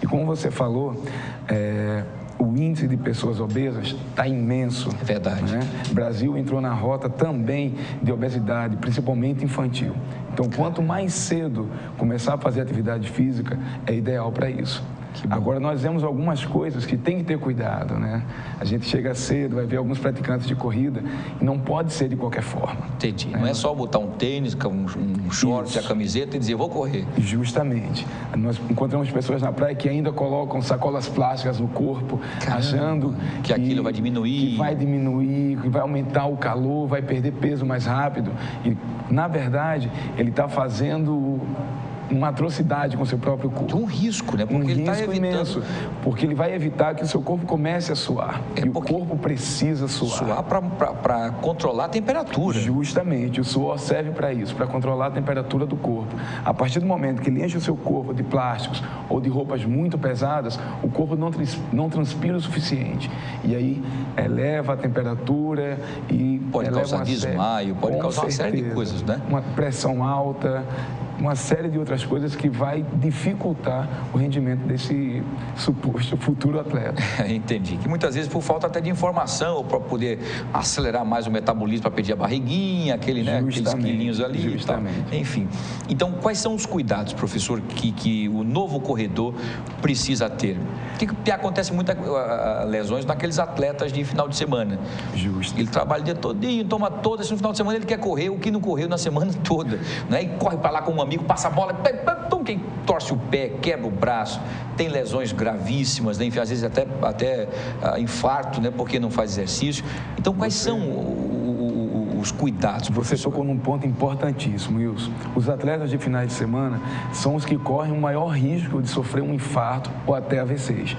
E como você falou, o índice de pessoas obesas está imenso. É verdade. Né? O Brasil entrou na rota também de obesidade, principalmente infantil. Então, quanto mais cedo começar a fazer atividade física, é ideal para isso. Agora, nós vemos algumas coisas que tem que ter cuidado, né? A gente chega cedo, vai ver alguns praticantes de corrida e não pode ser de qualquer forma. Entendi. Não é só botar um tênis, um short, a camiseta e dizer, vou correr. Justamente. Nós encontramos pessoas na praia que ainda colocam sacolas plásticas no corpo, achando que aquilo vai diminuir. Que vai diminuir, que vai aumentar o calor, vai perder peso mais rápido. E, na verdade, ele está fazendo uma atrocidade com o seu próprio corpo. Um risco, né? Porque ele risco imenso, porque ele vai evitar que o seu corpo comece a suar. E o corpo precisa suar. Suar para controlar a temperatura. Justamente, o suor serve para isso, para controlar a temperatura do corpo. A partir do momento que ele enche o seu corpo de plásticos ou de roupas muito pesadas, o corpo não transpira o suficiente. E aí eleva a temperatura e pode causar desmaio, pode causar uma série de coisas, né? Uma pressão alta, uma série de outras coisas que vai dificultar o rendimento desse suposto futuro atleta. Entendi. Que muitas vezes por falta até de informação, para poder acelerar mais o metabolismo, para pedir a barriguinha, aqueles quilinhos ali. Justamente. E tal. Enfim. Então, quais são os cuidados, professor, que o novo corredor precisa ter? Porque acontece muitas lesões naqueles atletas de final de semana. Justo. Ele trabalha o dia todinho, toma todas, no final de semana ele quer correr o que não correu na semana toda, né? E corre para lá com um amigo, passa a bola, quem torce o pé, quebra o braço, tem lesões gravíssimas, né? Enfim, às vezes até infarto, né? Porque não faz exercício. Então, quais são os cuidados, professor? Você tocou num ponto importantíssimo, Wilson. Os atletas de finais de semana são os que correm o maior risco de sofrer um infarto ou até AVCs.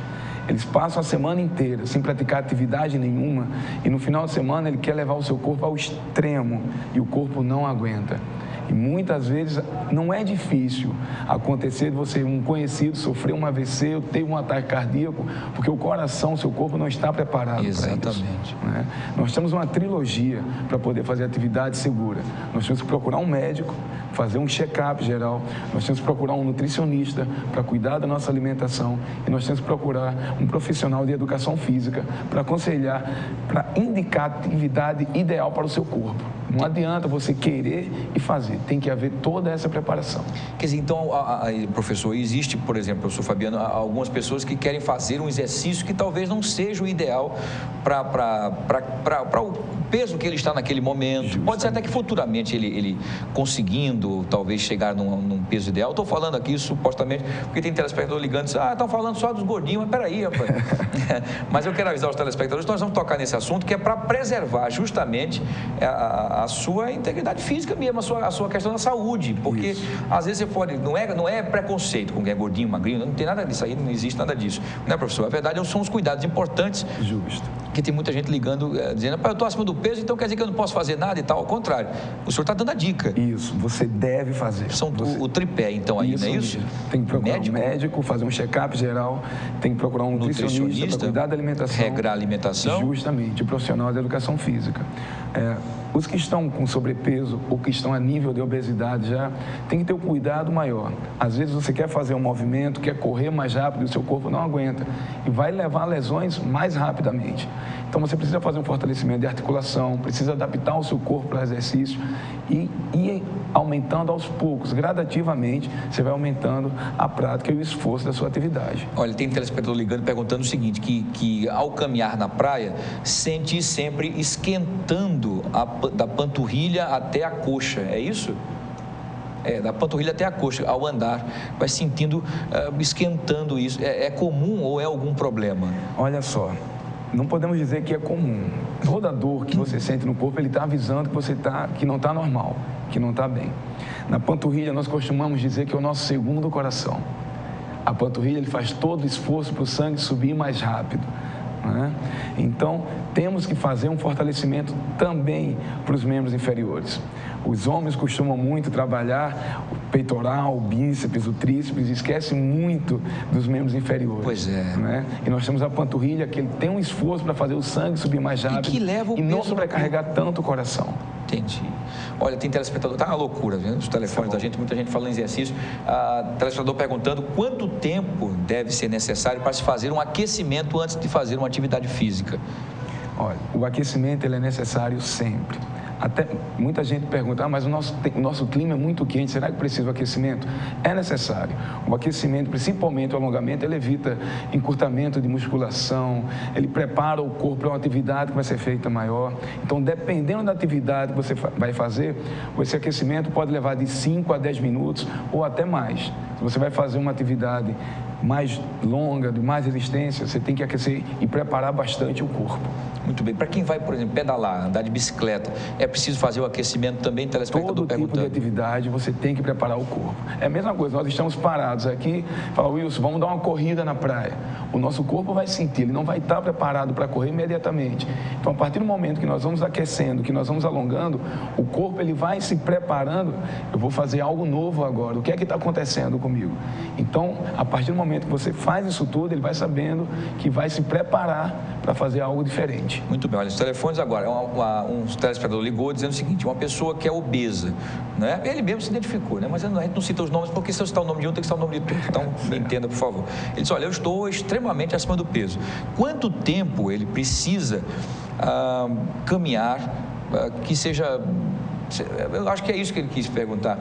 Eles passam a semana inteira sem praticar atividade nenhuma e no final de semana ele quer levar o seu corpo ao extremo e o corpo não aguenta. E muitas vezes não é difícil acontecer de você, um conhecido, sofrer um AVC ou ter um ataque cardíaco, porque o coração, o seu corpo não está preparado para isso. Exatamente. Né? Nós temos uma trilogia para poder fazer atividade segura. Nós temos que procurar um médico, fazer um check-up geral, nós temos que procurar um nutricionista para cuidar da nossa alimentação e nós temos que procurar um profissional de educação física para aconselhar, para indicar a atividade ideal para o seu corpo. Não adianta você querer e fazer, tem que haver toda essa preparação. Quer dizer, então, professor, existe, por exemplo, professor Fabiano, algumas pessoas que querem fazer um exercício que talvez não seja o ideal para o peso que ele está naquele momento. Justamente. Pode ser até que futuramente ele conseguindo, talvez, chegar num peso ideal. Estou falando aqui, supostamente, porque tem telespectador ligando e diz, estão falando só dos gordinhos, mas peraí, rapaz. Mas eu quero avisar os telespectadores que nós vamos tocar nesse assunto, que é para preservar justamente a sua integridade física mesmo, a sua questão da saúde, porque às vezes você pode, não é preconceito com quem é gordinho, magrinho, não tem nada disso aí, não existe nada disso, né, professor? A verdade são os cuidados importantes. Justo. Que tem muita gente ligando, dizendo, eu estou acima do peso, então quer dizer que eu não posso fazer nada e tal, ao contrário, o senhor está dando a dica. Isso, você deve fazer. São o tripé, então, aí, isso, não é isso? Tem que procurar um médico, fazer um check-up geral, tem que procurar um nutricionista para cuidar da alimentação. Regrar a alimentação. Justamente, o profissional da educação física. Os que estão com sobrepeso ou que estão a nível de obesidade já tem que ter um cuidado maior. Às vezes você quer fazer um movimento, quer correr mais rápido e o seu corpo não aguenta e vai levar a lesões mais rapidamente. Então você precisa fazer um fortalecimento de articulação, precisa adaptar o seu corpo para o exercício e ir aumentando aos poucos, gradativamente, você vai aumentando a prática e o esforço da sua atividade. Olha, tem um telespectador ligando perguntando o seguinte, que ao caminhar na praia, sente sempre esquentando da panturrilha até a coxa, é isso? Da panturrilha até a coxa, ao andar, vai sentindo, esquentando isso. É comum ou é algum problema? Olha só, não podemos dizer que é comum. Toda dor que você sente no corpo, ele está avisando que não está normal, que não está bem. Na panturrilha, nós costumamos dizer que é o nosso segundo coração. A panturrilha, ele faz todo o esforço para o sangue subir mais rápido. Né? Então, temos que fazer um fortalecimento também para os membros inferiores. Os homens costumam muito trabalhar o peitoral, o bíceps, o tríceps, e esquecem muito dos membros inferiores. Pois é. Né? E nós temos a panturrilha, que ele tem um esforço para fazer o sangue subir mais rápido e que leva o não sobrecarregar tanto o coração. Entendi. Olha, tem telespectador, tá uma loucura, viu? Os telefones da gente, muita gente falando em exercício. Telespectador perguntando quanto tempo deve ser necessário para se fazer um aquecimento antes de fazer uma atividade física. Olha, o aquecimento ele é necessário sempre. Até muita gente pergunta, mas o nosso clima é muito quente, será que precisa de aquecimento? É necessário. O aquecimento, principalmente o alongamento, ele evita encurtamento de musculação, ele prepara o corpo para uma atividade que vai ser feita maior. Então, dependendo da atividade que você vai fazer, esse aquecimento pode levar de 5 a 10 minutos ou até mais. Se você vai fazer uma atividade mais longa, de mais resistência, você tem que aquecer e preparar bastante o corpo. Muito bem. Para quem vai, por exemplo, pedalar, andar de bicicleta, é preciso fazer o aquecimento também? Telespectador todo tipo de atividade você tem que preparar o corpo. É a mesma coisa, nós estamos parados aqui, fala, Wilson, vamos dar uma corrida na praia. O nosso corpo vai sentir, ele não vai estar preparado para correr imediatamente. Então, a partir do momento que nós vamos aquecendo, que nós vamos alongando, o corpo ele vai se preparando. Eu vou fazer algo novo agora, o que é que está acontecendo comigo? Então, a partir do momento que você faz isso tudo, ele vai sabendo que vai se preparar para fazer algo diferente. Muito bem, olha, os telefones agora, um telespectador ligou dizendo o seguinte, uma pessoa que é obesa, né? Ele mesmo se identificou, né? Mas a gente não cita os nomes, porque se eu citar o nome de um, tem que citar o nome de todos. Então, me entenda, por favor. Ele disse, olha, eu estou extremamente acima do peso. Quanto tempo ele precisa caminhar, que seja... Eu acho que é isso que ele quis perguntar.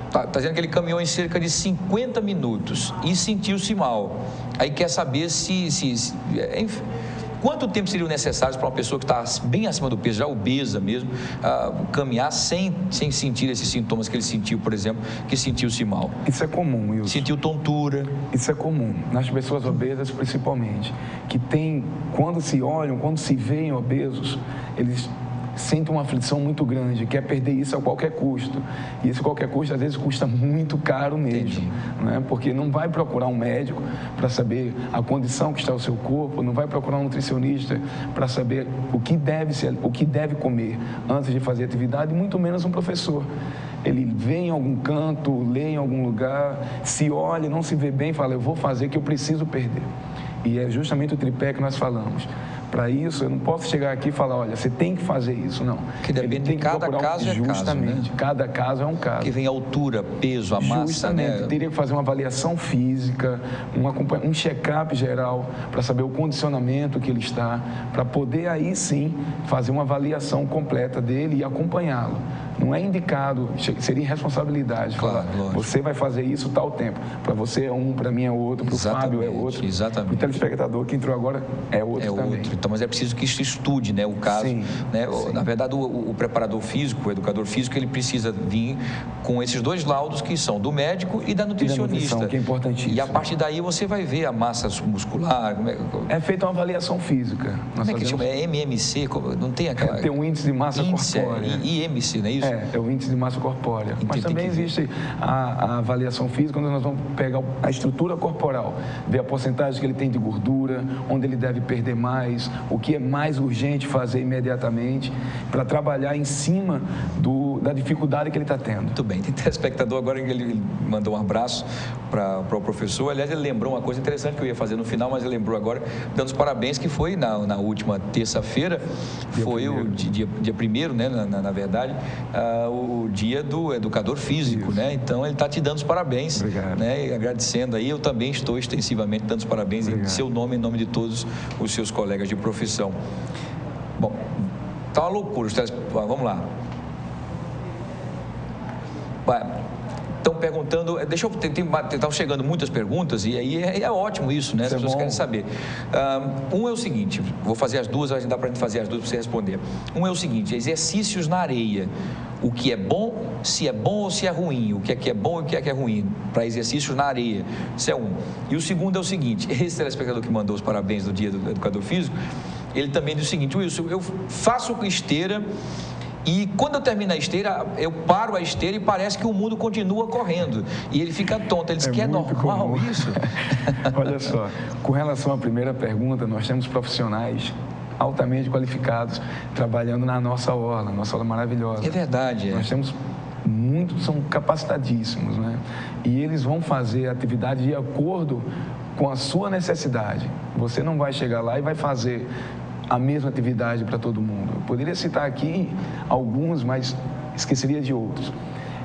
Está dizendo que ele caminhou em cerca de 50 minutos e sentiu-se mal. Aí quer saber enfim, quanto tempo seria necessário para uma pessoa que está bem acima do peso, já obesa mesmo, caminhar sem sentir esses sintomas que ele sentiu, por exemplo, que sentiu-se mal? Isso é comum, Wilson. Sentiu tontura. Isso é comum, nas pessoas obesas principalmente, que tem, quando se olham, quando se veem obesos, eles sentem uma aflição muito grande, quer perder isso a qualquer custo. E esse qualquer custo, às vezes, custa muito caro mesmo, né? Porque não vai procurar um médico para saber a condição que está o seu corpo, não vai procurar um nutricionista para saber o que deve comer antes de fazer atividade, e muito menos um professor. Ele vê em algum canto, lê em algum lugar, se olha, não se vê bem, fala, eu vou fazer que eu preciso perder. E é justamente o tripé que nós falamos. Para isso, eu não posso chegar aqui e falar, olha, você tem que fazer isso, não. Que depende de cada caso é justamente, caso, né? Cada caso é um caso. Que vem a altura, peso, a massa, justamente, né? Teria que fazer uma avaliação física, um check-up geral, para saber o condicionamento que ele está, para poder aí sim fazer uma avaliação completa dele e acompanhá-lo. Não é indicado, seria irresponsabilidade falar, você vai fazer isso tal tempo. Para você é um, para mim é outro, para o Fábio é outro. Exatamente. Para o telespectador que entrou agora é outro também. Outro. Então, mas é preciso que se estude, né, o caso. Sim, né? sim. Na verdade, o preparador físico, o educador físico, ele precisa vir com esses dois laudos que são do médico e da nutricionista. E da nutrição, que é importantíssimo. E a partir daí você vai ver a massa muscular. É feita uma avaliação física. Como é que chama? É MMC? Não tem aquela... Tem um índice de massa corpórea. IMC, não é isso? É o índice de massa corpórea. Mas também existe a avaliação física, onde nós vamos pegar a estrutura corporal, ver a porcentagem que ele tem de gordura, onde ele deve perder mais, o que é mais urgente fazer imediatamente, para trabalhar em cima da dificuldade que ele está tendo. Muito bem. Tem telespectador agora que ele mandou um abraço para o professor. Aliás, ele lembrou uma coisa interessante que eu ia fazer no final, mas ele lembrou agora, dando os parabéns, que foi na última terça-feira, foi o dia 1º, né, na verdade, o dia do educador físico, né? Então, ele está te dando os parabéns. Obrigado. Né? E agradecendo aí, eu também estou extensivamente dando os parabéns em seu nome, em nome de todos os seus colegas de profissão. Bom, tá uma loucura, vamos lá. Estão perguntando, estão chegando muitas perguntas e aí é ótimo isso, né? As pessoas querem saber. Um é o seguinte, vou fazer as duas, dá para a gente fazer as duas para você responder. Um é o seguinte, exercícios na areia. O que é bom, se é bom ou se é ruim. O que é bom e o que é ruim. Para exercícios na areia. Isso é um. E o segundo é o seguinte, esse telespectador que mandou os parabéns no dia do educador físico, ele também diz o seguinte, Wilson, eu faço esteira e quando eu termino a esteira, eu paro a esteira e parece que o mundo continua correndo. E ele fica tonto. Ele diz que é normal comum. Isso? Olha só, com relação à primeira pergunta, nós temos profissionais altamente qualificados trabalhando na nossa orla maravilhosa. É verdade. Nós temos muitos, são capacitadíssimos, né? E eles vão fazer a atividade de acordo com a sua necessidade. Você não vai chegar lá e vai fazer a mesma atividade para todo mundo. Eu poderia citar aqui alguns, mas esqueceria de outros.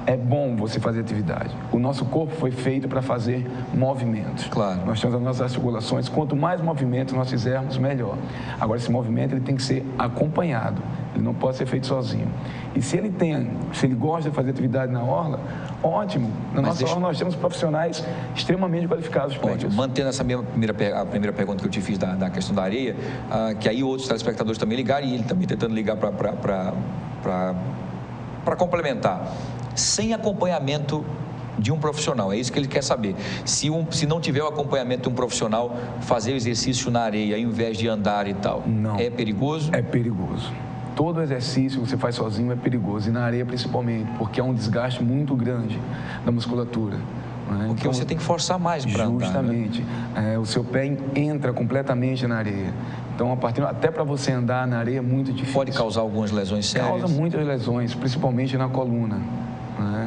É bom você fazer atividade. O nosso corpo foi feito para fazer movimentos. Claro. Nós temos as nossas articulações. Quanto mais movimentos nós fizermos, melhor. Agora, esse movimento ele tem que ser acompanhado. Ele não pode ser feito sozinho. E se ele gosta de fazer atividade na orla, ótimo. Na nossa orla nós temos profissionais extremamente qualificados para isso. Mantendo essa a primeira pergunta que eu te fiz da questão da areia, que aí outros telespectadores também ligaram e ele também tentando ligar para complementar. Sem acompanhamento de um profissional, é isso que ele quer saber. Se não tiver o acompanhamento de um profissional, fazer o exercício na areia, ao invés de andar e tal, não. É perigoso? É perigoso. Todo exercício que você faz sozinho é perigoso, e na areia principalmente, porque é um desgaste muito grande da musculatura. Né? Porque então, você tem que forçar mais para andar. Justamente. Né? O seu pé entra completamente na areia. Então, até para você andar na areia é muito difícil. Pode causar algumas lesões sérias? Causa muitas lesões, principalmente na coluna.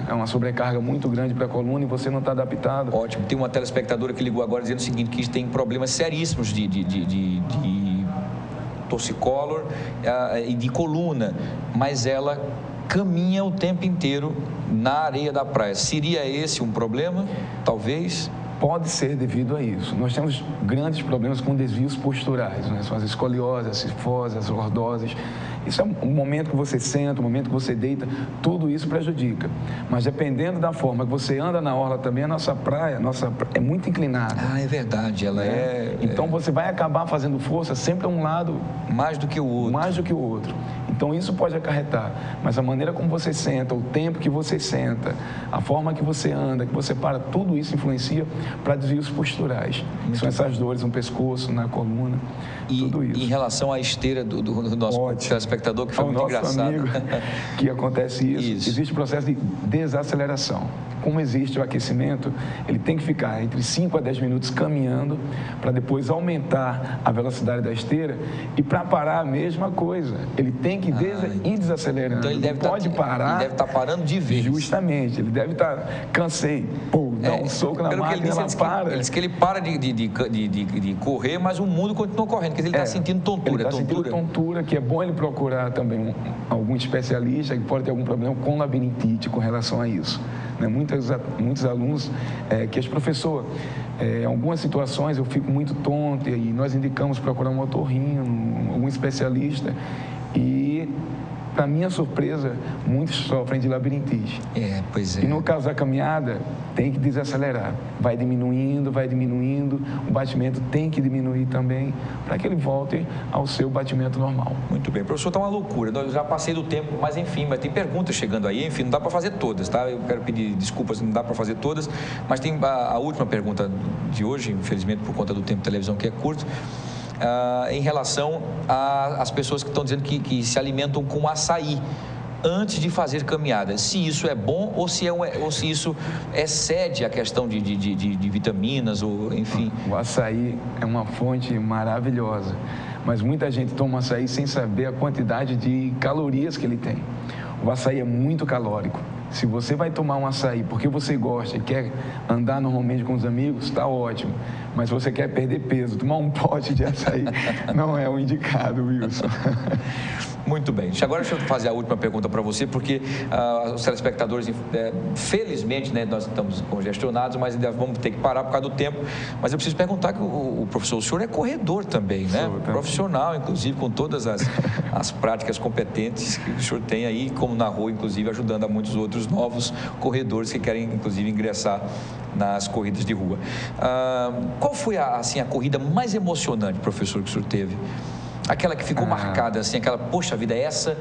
É uma sobrecarga muito grande para a coluna e você não está adaptado. Ótimo. Tem uma telespectadora que ligou agora dizendo o seguinte, que tem problemas seríssimos de torcicolor e de coluna, mas ela caminha o tempo inteiro na areia da praia. Seria esse um problema? Talvez? Pode ser devido a isso. Nós temos grandes problemas com desvios posturais, né? São as escolioses, as cifoses, as lordoses. Isso é o momento que você senta, o momento que você deita, tudo isso prejudica. Mas dependendo da forma que você anda na orla também, a nossa praia é muito inclinada. Ah, é verdade, ela Então você vai acabar fazendo força sempre a um lado. Mais do que o outro. Mais do que o outro. Então isso pode acarretar, mas a maneira como você senta, o tempo que você senta, a forma que você anda, que você para, tudo isso influencia para desvios posturais. São essas dores no pescoço, na coluna, tudo isso. Em relação à esteira do nosso telespectador, que foi muito engraçado. Amigo, que acontece isso, existe o processo de desaceleração. Como existe o aquecimento, ele tem que ficar entre 5 a 10 minutos caminhando para depois aumentar a velocidade da esteira, e para parar a mesma coisa. Ele tem que ir desacelerando. Então ele deve parar. Ele deve estar parando de vez. Justamente, ele deve estar cansei, dá um soco na máquina e ela para. Ele diz que ele para de correr, mas o mundo continua correndo, porque ele está sentindo tontura. Ele está sentindo tontura, que é bom ele procurar também algum especialista que pode ter algum problema com labirintite com relação a isso. Né? Muitos alunos que esse professor, em algumas situações eu fico muito tonto, e nós indicamos procurar um otorrino, algum especialista, e para minha surpresa, muitos sofrem de labirintite. Pois é. E no caso da caminhada, tem que desacelerar. Vai diminuindo, o batimento tem que diminuir também, para que ele volte ao seu batimento normal. Muito bem. Professor, está uma loucura. Eu já passei do tempo, mas enfim, tem perguntas chegando aí, enfim, não dá para fazer todas, tá? Eu quero pedir desculpas, não dá para fazer todas, mas tem a última pergunta de hoje, infelizmente por conta do tempo de televisão que é curto, em relação às pessoas que estão dizendo que se alimentam com açaí antes de fazer caminhada. Se isso é bom ou se isso excede a questão de vitaminas, ou enfim. O açaí é uma fonte maravilhosa, mas muita gente toma açaí sem saber a quantidade de calorias que ele tem. O açaí é muito calórico. Se você vai tomar um açaí porque você gosta e quer andar normalmente com os amigos, está ótimo. Mas se você quer perder peso, tomar um pote de açaí não é o indicado, Wilson. Muito bem. Agora deixa eu fazer a última pergunta para você, porque os telespectadores, felizmente, né, nós estamos congestionados, mas ainda vamos ter que parar por causa do tempo. Mas eu preciso perguntar que o professor, o senhor é corredor também, né? Profissional, inclusive, com todas as práticas competentes que o senhor tem aí, como na rua, inclusive, ajudando a muitos outros novos corredores que querem, inclusive, ingressar nas corridas de rua. Qual foi a corrida mais emocionante, professor, que o senhor teve? Aquela que ficou marcada, assim, aquela, poxa vida, essa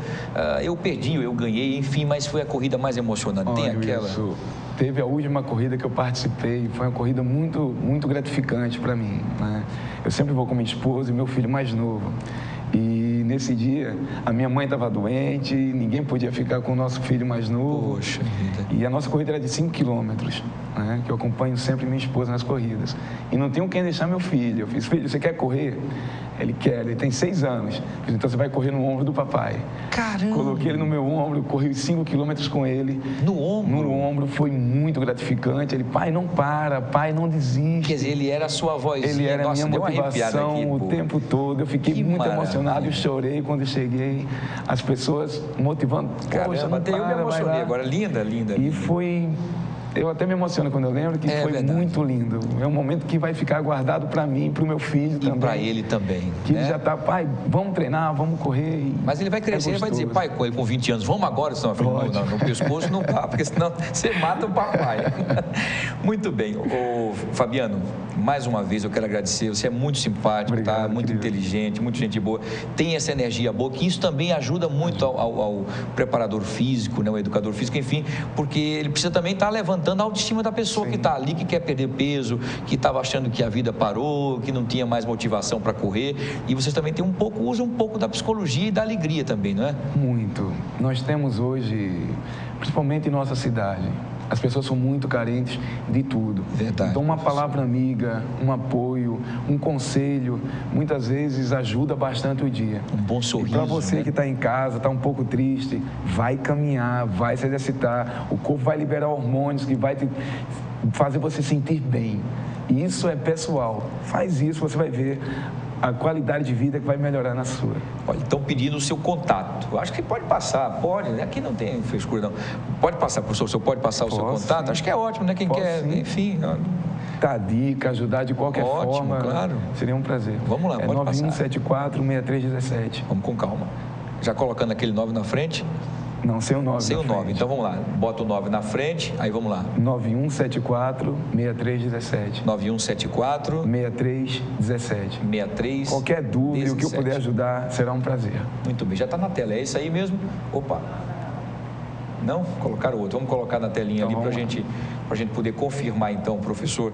eu perdi, eu ganhei, enfim, mas foi a corrida mais emocionante. Tem aquela? Isso. Teve a última corrida que eu participei, foi uma corrida muito, muito gratificante para mim, né? Eu sempre vou com minha esposa e meu filho mais novo. E nesse dia, a minha mãe estava doente, ninguém podia ficar com o nosso filho mais novo. Poxa vida. E a nossa corrida era de 5 quilômetros, né? Que eu acompanho sempre minha esposa nas corridas. E não tinha quem deixar meu filho. Eu fiz, filho, você quer correr? Ele quer, ele tem 6 anos. Fiz, então você vai correr no ombro do papai. Caramba! Coloquei ele no meu ombro, corri 5 quilômetros com ele. No ombro? No ombro, foi muito gratificante. Ele, pai, não para, pai, não desiste. Quer dizer, ele era a sua vozinha. Ele era a minha motivação aqui, o tempo todo. Eu fiquei muito emocionado, eu chorei quando cheguei. As pessoas motivando. Caramba, até eu me emocionei agora. Linda, linda. E foi... Eu até me emociono quando eu lembro que foi verdade. Muito lindo. É um momento que vai ficar guardado para mim, para o meu filho também. E para ele também. Que ele já está, pai, vamos treinar, vamos correr. Mas ele vai crescer, ele vai dizer, pai, ele com 20 anos, vamos agora, senão no pescoço não dá, porque senão você mata o papai. Muito bem. Ô, Fabiano, mais uma vez eu quero agradecer, você é muito simpático, obrigado, tá? Muito inteligente, muito gente boa, tem essa energia boa, que isso também ajuda muito ao preparador físico, né, o educador físico, enfim, porque ele precisa também estar levantando afetando a autoestima da pessoa que está ali, que quer perder peso, que estava achando que a vida parou, que não tinha mais motivação para correr. E vocês também usam um pouco da psicologia e da alegria também, não é? Muito. Nós temos hoje, principalmente em nossa cidade, as pessoas são muito carentes de tudo. Verdade. Então, uma palavra amiga, um apoio, um conselho, muitas vezes ajuda bastante o dia. Um bom sorriso. Para você que está em casa, está um pouco triste, vai caminhar, vai se exercitar. O corpo vai liberar hormônios que vai te fazer você sentir bem. E isso é pessoal. Faz isso, você vai ver a qualidade de vida que vai melhorar na sua. Olha, estão pedindo o seu contato. Eu acho que pode passar, pode, né? Aqui não tem frescura, não. Pode passar, professor, o senhor pode passar o seu contato? Sim. Acho que é ótimo, né? Quem quer, sim. Enfim. Dar dica, ajudar de qualquer forma. Claro. Seria um prazer. Vamos lá, pode passar. 9174-6317. Vamos com calma. Já colocando aquele 9 na frente? Não, sem o 9 Sem o 9, então vamos lá. Bota o 9 na frente, aí vamos lá. 9174-6317. 9174... 6317. Qualquer dúvida, o que eu puder ajudar, será um prazer. Muito bem, já está na tela, é isso aí mesmo? Opa! Não? Colocaram outro. Vamos colocar na telinha então, ali para a gente poder confirmar, então, professor.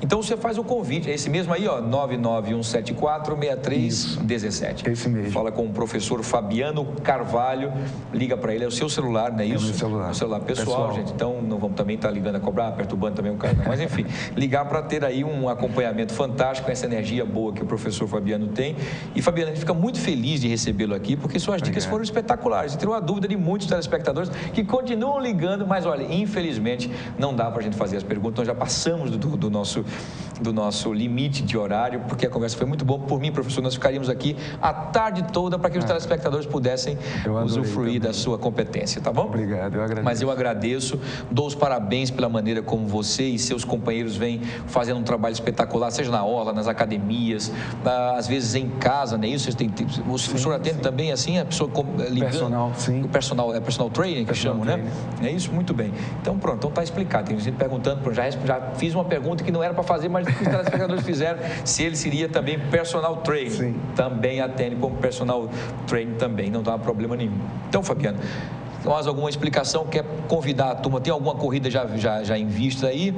Então, você faz o convite. É esse mesmo aí, ó, 99174-6317. Esse mesmo. Fala com o professor Fabiano Carvalho. Liga para ele. É o seu celular, não é isso? É o meu celular. O celular pessoal, gente. Então, não vamos também estar ligando a cobrar, perturbando também o cara. Não. Mas, enfim, ligar para ter aí um acompanhamento fantástico, essa energia boa que o professor Fabiano tem. E, Fabiano, a gente fica muito feliz de recebê-lo aqui, porque suas dicas foram espetaculares. E tirou a dúvida de muitos telespectadores que continuam ligando, mas, olha, infelizmente, não dá para a gente fazer as perguntas. Nós já passamos do nosso limite de horário, porque a conversa foi muito boa. Por mim, professor, nós ficaríamos aqui a tarde toda para que os telespectadores pudessem usufruir da sua competência, tá bom? Obrigado, eu agradeço. Mas eu agradeço, dou os parabéns pela maneira como você e seus companheiros vêm fazendo um trabalho espetacular, seja na orla, nas academias, às vezes em casa, não é isso? O senhor atende também assim, a pessoa ligando? Personal, sim. O personal training que chamam, né? É isso, muito bem. Então, pronto, então está explicado. Tem gente perguntando, já fiz uma pergunta que não era para fazer, mas os telespectadores fizeram, se ele seria também personal trainer. Sim. Também atende como personal trainer também, não dá problema nenhum. Então, Fabiano, mais alguma explicação? Quer convidar a turma? Tem alguma corrida já em vista aí,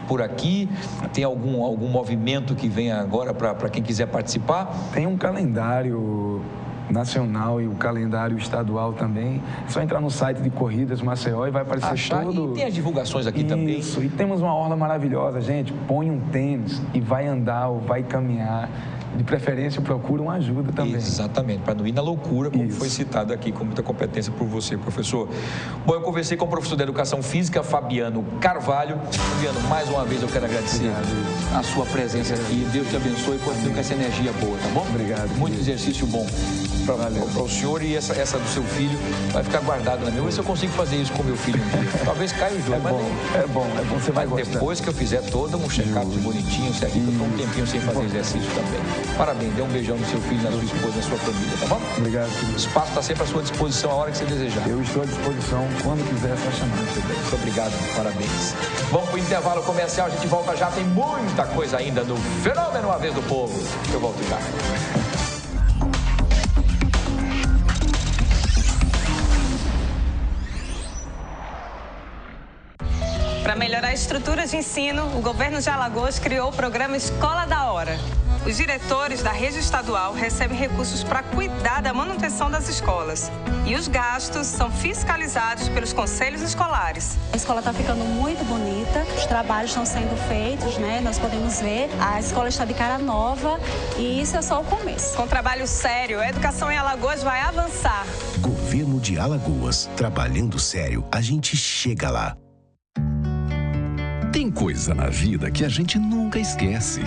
por aqui? Tem algum movimento que venha agora para quem quiser participar? Tem um calendário nacional e o calendário estadual também. É só entrar no site de Corridas Maceió e vai aparecer tudo. E tem as divulgações aqui também. Isso, e temos uma orla maravilhosa, gente. Põe um tênis e vai andar ou vai caminhar. De preferência, procura uma ajuda também. Exatamente, para não ir na loucura, como foi citado aqui, com muita competência por você, professor. Bom, eu conversei com o professor de Educação Física, Fabiano Carvalho. Fabiano, mais uma vez eu quero agradecer a sua presença aqui. Deus te abençoe e continue com essa energia boa, tá bom? Obrigado. Muito exercício bom para o senhor, e essa do seu filho vai ficar guardada na minha. Vou ver se eu consigo fazer isso com o meu filho um dia. Talvez caia os dois. É bom, você vai gostar. Depois que eu fizer todo um check-up bonitinho, certinho, eu estou um tempinho sem fazer exercício também. Parabéns, dê um beijão no seu filho, na sua esposa, na sua família, tá bom? Obrigado, querido. O espaço está sempre à sua disposição, a hora que você desejar. Eu estou à disposição, quando quiser, é só chamar. Muito obrigado, parabéns. Vamos para o intervalo comercial, a gente volta já, tem muita coisa ainda no Fenômeno A Vez do Povo. Eu volto já. Para melhorar a estrutura de ensino, o governo de Alagoas criou o programa Escola da Hora. Os diretores da rede estadual recebem recursos para cuidar da manutenção das escolas. E os gastos são fiscalizados pelos conselhos escolares. A escola está ficando muito bonita, os trabalhos estão sendo feitos, né? Nós podemos ver, a escola está de cara nova e isso é só o começo. Com trabalho sério, a educação em Alagoas vai avançar. Governo de Alagoas. Trabalhando sério, a gente chega lá. Tem coisa na vida que a gente nunca esquece.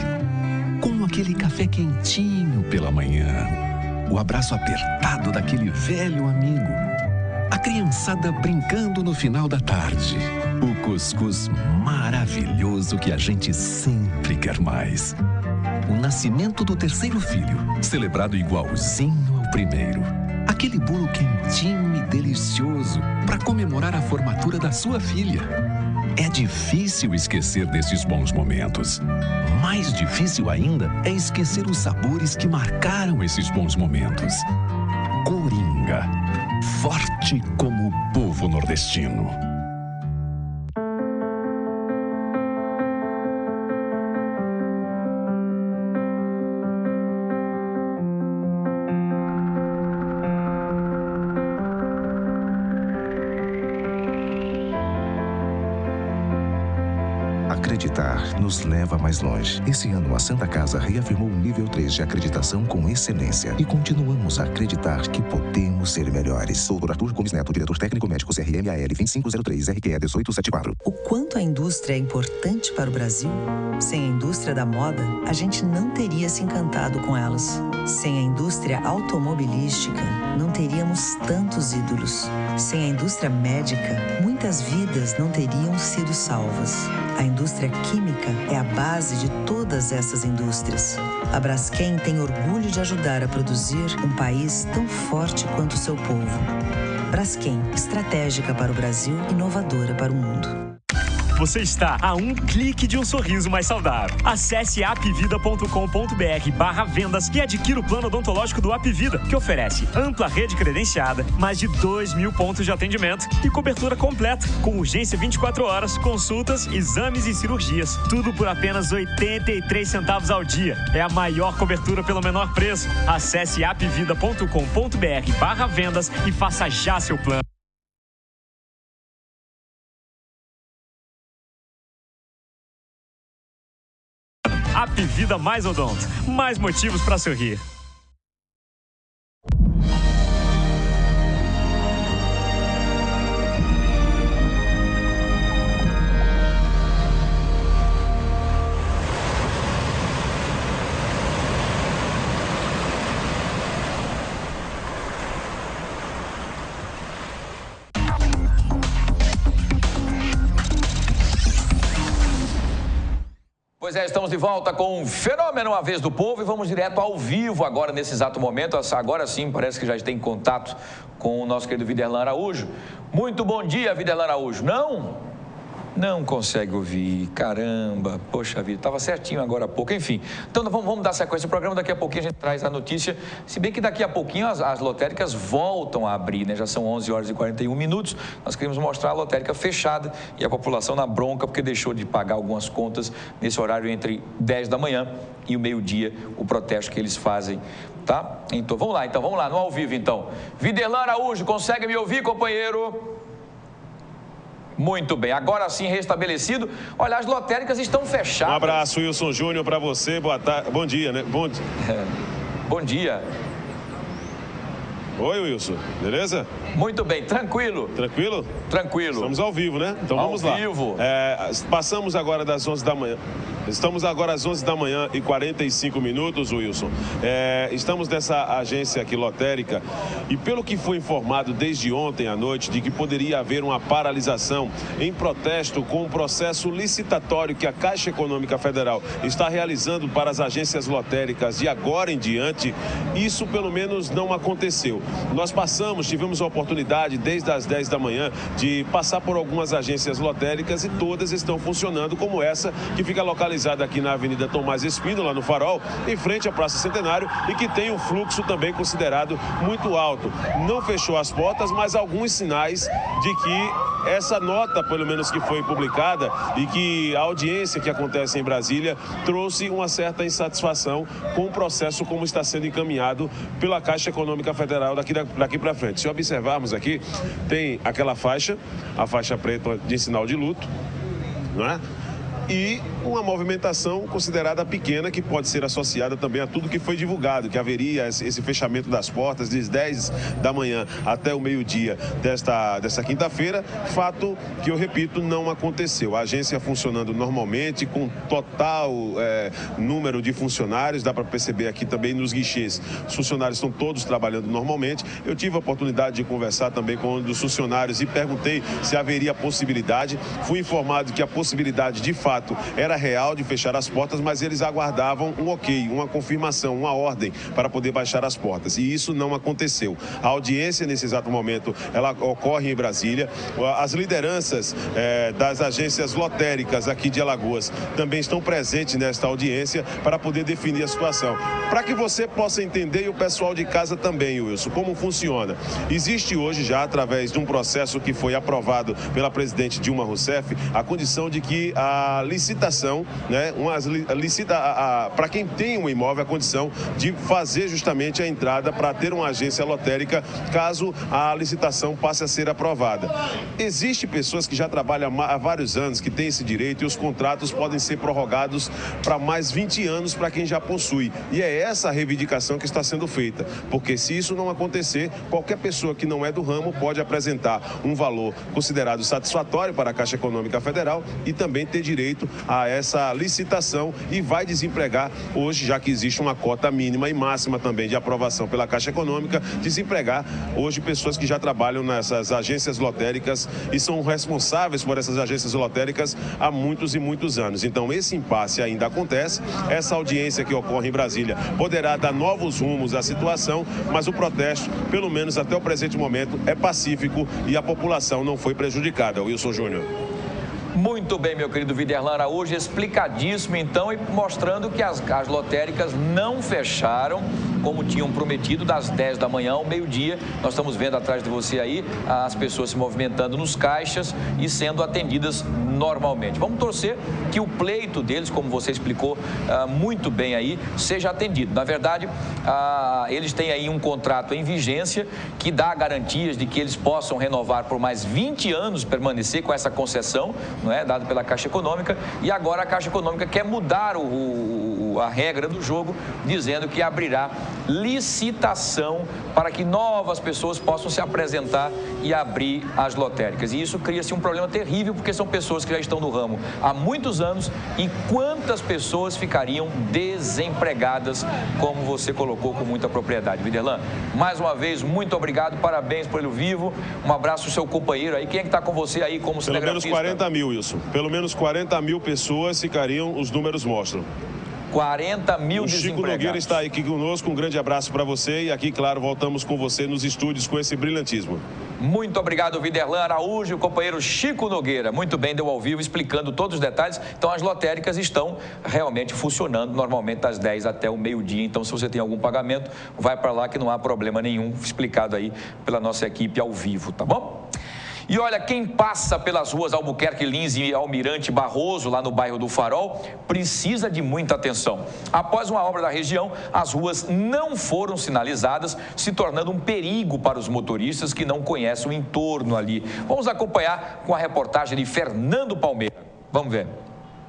Como aquele café quentinho pela manhã. O abraço apertado daquele velho amigo. A criançada brincando no final da tarde. O cuscuz maravilhoso que a gente sempre quer mais. O nascimento do terceiro filho, celebrado igualzinho ao primeiro. Aquele bolo quentinho e delicioso para comemorar a formatura da sua filha. É difícil esquecer desses bons momentos. Mais difícil ainda é esquecer os sabores que marcaram esses bons momentos. Coringa, forte como o povo nordestino. Acreditar nos leva mais longe. Esse ano, a Santa Casa reafirmou o nível 3 de acreditação com excelência. E continuamos a acreditar que podemos ser melhores. Dr. Arthur Gomes Neto, diretor técnico médico CRMAL 2503 RQE 1874. O quanto a indústria é importante para o Brasil? Sem a indústria da moda, a gente não teria se encantado com elas. Sem a indústria automobilística, não teríamos tantos ídolos. Sem a indústria médica, muitas vidas não teriam sido salvas. A indústria química é a base de todas essas indústrias. A Braskem tem orgulho de ajudar a produzir um país tão forte quanto o seu povo. Braskem, estratégica para o Brasil, inovadora para o mundo. Você está a um clique de um sorriso mais saudável. Acesse apvida.com.br/vendas e adquira o plano odontológico do Apvida, que oferece ampla rede credenciada, mais de 2.000 pontos de atendimento e cobertura completa, com urgência 24 horas, consultas, exames e cirurgias. Tudo por apenas 83 centavos ao dia. É a maior cobertura pelo menor preço. Acesse apvida.com.br/vendas e faça já seu plano. Apvida mais Odonto. Mais motivos para sorrir. Pois é, estamos de volta com o Fenômeno, a vez do povo, e vamos direto ao vivo agora, nesse exato momento. Agora sim, parece que já tem contato com o nosso querido Viderlan Araújo. Muito bom dia, Viderlan Araújo. Não consegue ouvir, caramba, poxa vida, estava certinho agora há pouco, enfim. Então vamos dar sequência ao programa, daqui a pouquinho a gente traz a notícia, se bem que daqui a pouquinho as lotéricas voltam a abrir, né? Já são 11 horas e 41 minutos, nós queremos mostrar a lotérica fechada e a população na bronca, porque deixou de pagar algumas contas nesse horário entre 10 da manhã e o meio-dia, o protesto que eles fazem, tá? Então vamos lá, no ao vivo então. Viderlan Araújo, consegue me ouvir, companheiro? Muito bem, agora sim restabelecido. Olha, as lotéricas estão fechadas. Um abraço, Wilson Júnior, para você. Boa tarde. Bom dia, né? Bom dia. Oi, Wilson. Beleza? Muito bem, tranquilo. Tranquilo? Tranquilo. Estamos ao vivo, né? Então vamos lá. Ao vivo. Passamos agora das 11 da manhã. Estamos agora às 11 da manhã e 45 minutos, Wilson. Estamos nessa agência aqui lotérica e pelo que foi informado desde ontem à noite de que poderia haver uma paralisação em protesto com o processo licitatório que a Caixa Econômica Federal está realizando para as agências lotéricas de agora em diante, isso pelo menos não aconteceu. Nós tivemos a oportunidade desde as 10 da manhã de passar por algumas agências lotéricas e todas estão funcionando, como essa que fica localizada aqui na Avenida Tomás Espíndola, no Farol, em frente à Praça Centenário e que tem um fluxo também considerado muito alto. Não fechou as portas, mas alguns sinais de que essa nota, pelo menos que foi publicada, e que a audiência que acontece em Brasília trouxe uma certa insatisfação com o processo como está sendo encaminhado pela Caixa Econômica Federal daqui para frente. Se observarmos aqui, tem aquela faixa, a faixa preta de sinal de luto, não é? E uma movimentação considerada pequena que pode ser associada também a tudo que foi divulgado, que haveria esse fechamento das portas das 10 da manhã até o meio-dia desta quinta-feira, fato que, eu repito, não aconteceu. A agência funcionando normalmente, com total número de funcionários, dá para perceber aqui também nos guichês, os funcionários estão todos trabalhando normalmente. Eu tive a oportunidade de conversar também com um dos funcionários e perguntei se haveria possibilidade. Fui informado que a possibilidade, de fato, era real de fechar as portas, mas eles aguardavam um ok, uma confirmação, uma ordem para poder baixar as portas. E isso não aconteceu. A audiência, nesse exato momento, ela ocorre em Brasília. As lideranças das agências lotéricas aqui de Alagoas também estão presentes nesta audiência para poder definir a situação. Para que você possa entender, e o pessoal de casa também, Wilson, como funciona. Existe hoje já, através de um processo que foi aprovado pela presidente Dilma Rousseff, a condição de que a licitação, né? Para quem tem um imóvel, a condição de fazer justamente a entrada para ter uma agência lotérica, caso a licitação passe a ser aprovada. Existem pessoas que já trabalham há vários anos, que têm esse direito, e os contratos podem ser prorrogados para mais 20 anos para quem já possui. E é essa a reivindicação que está sendo feita, porque se isso não acontecer, qualquer pessoa que não é do ramo pode apresentar um valor considerado satisfatório para a Caixa Econômica Federal e também ter direito a essa licitação e vai desempregar hoje, já que existe uma cota mínima e máxima também de aprovação pela Caixa Econômica, desempregar hoje pessoas que já trabalham nessas agências lotéricas e são responsáveis por essas agências lotéricas há muitos e muitos anos. Então esse impasse ainda acontece, essa audiência que ocorre em Brasília poderá dar novos rumos à situação, mas o protesto, pelo menos até o presente momento, é pacífico e a população não foi prejudicada. Wilson Júnior. Muito bem, meu querido Viderlan Araújo, explicadíssimo então, e mostrando que as lotéricas não fecharam como tinham prometido, das 10 da manhã ao meio-dia. Nós estamos vendo atrás de você aí as pessoas se movimentando nos caixas e sendo atendidas normalmente. Vamos torcer que o pleito deles, como você explicou muito bem aí, seja atendido. Na verdade, eles têm aí um contrato em vigência que dá garantias de que eles possam renovar por mais 20 anos, permanecer com essa concessão, não é, dada pela Caixa Econômica, e agora a Caixa Econômica quer mudar a regra do jogo, dizendo que abrirá licitação para que novas pessoas possam se apresentar e abrir as lotéricas. E isso cria-se um problema terrível, porque são pessoas que já estão no ramo há muitos anos, e quantas pessoas ficariam desempregadas, como você colocou com muita propriedade. Viderlan, mais uma vez, muito obrigado, parabéns pelo Vivo, um abraço ao seu companheiro aí. Quem é que está com você aí como cinegrafista? Pelo menos 40 mil, Wilson. Pelo menos 40 mil pessoas ficariam, os números mostram. 40 mil desempregados. O Chico Nogueira está aqui conosco, um grande abraço para você, e aqui, claro, voltamos com você nos estúdios com esse brilhantismo. Muito obrigado, Viderlan Araújo, o companheiro Chico Nogueira. Muito bem, deu ao vivo, explicando todos os detalhes. Então, as lotéricas estão realmente funcionando normalmente das 10 até o meio-dia. Então, se você tem algum pagamento, vai para lá que não há problema nenhum, explicado aí pela nossa equipe ao vivo, tá bom? E olha, quem passa pelas ruas Albuquerque Lins e Almirante Barroso, lá no bairro do Farol, precisa de muita atenção. Após uma obra da região, as ruas não foram sinalizadas, se tornando um perigo para os motoristas que não conhecem o entorno ali. Vamos acompanhar com a reportagem de Fernando Palmeira. Vamos ver.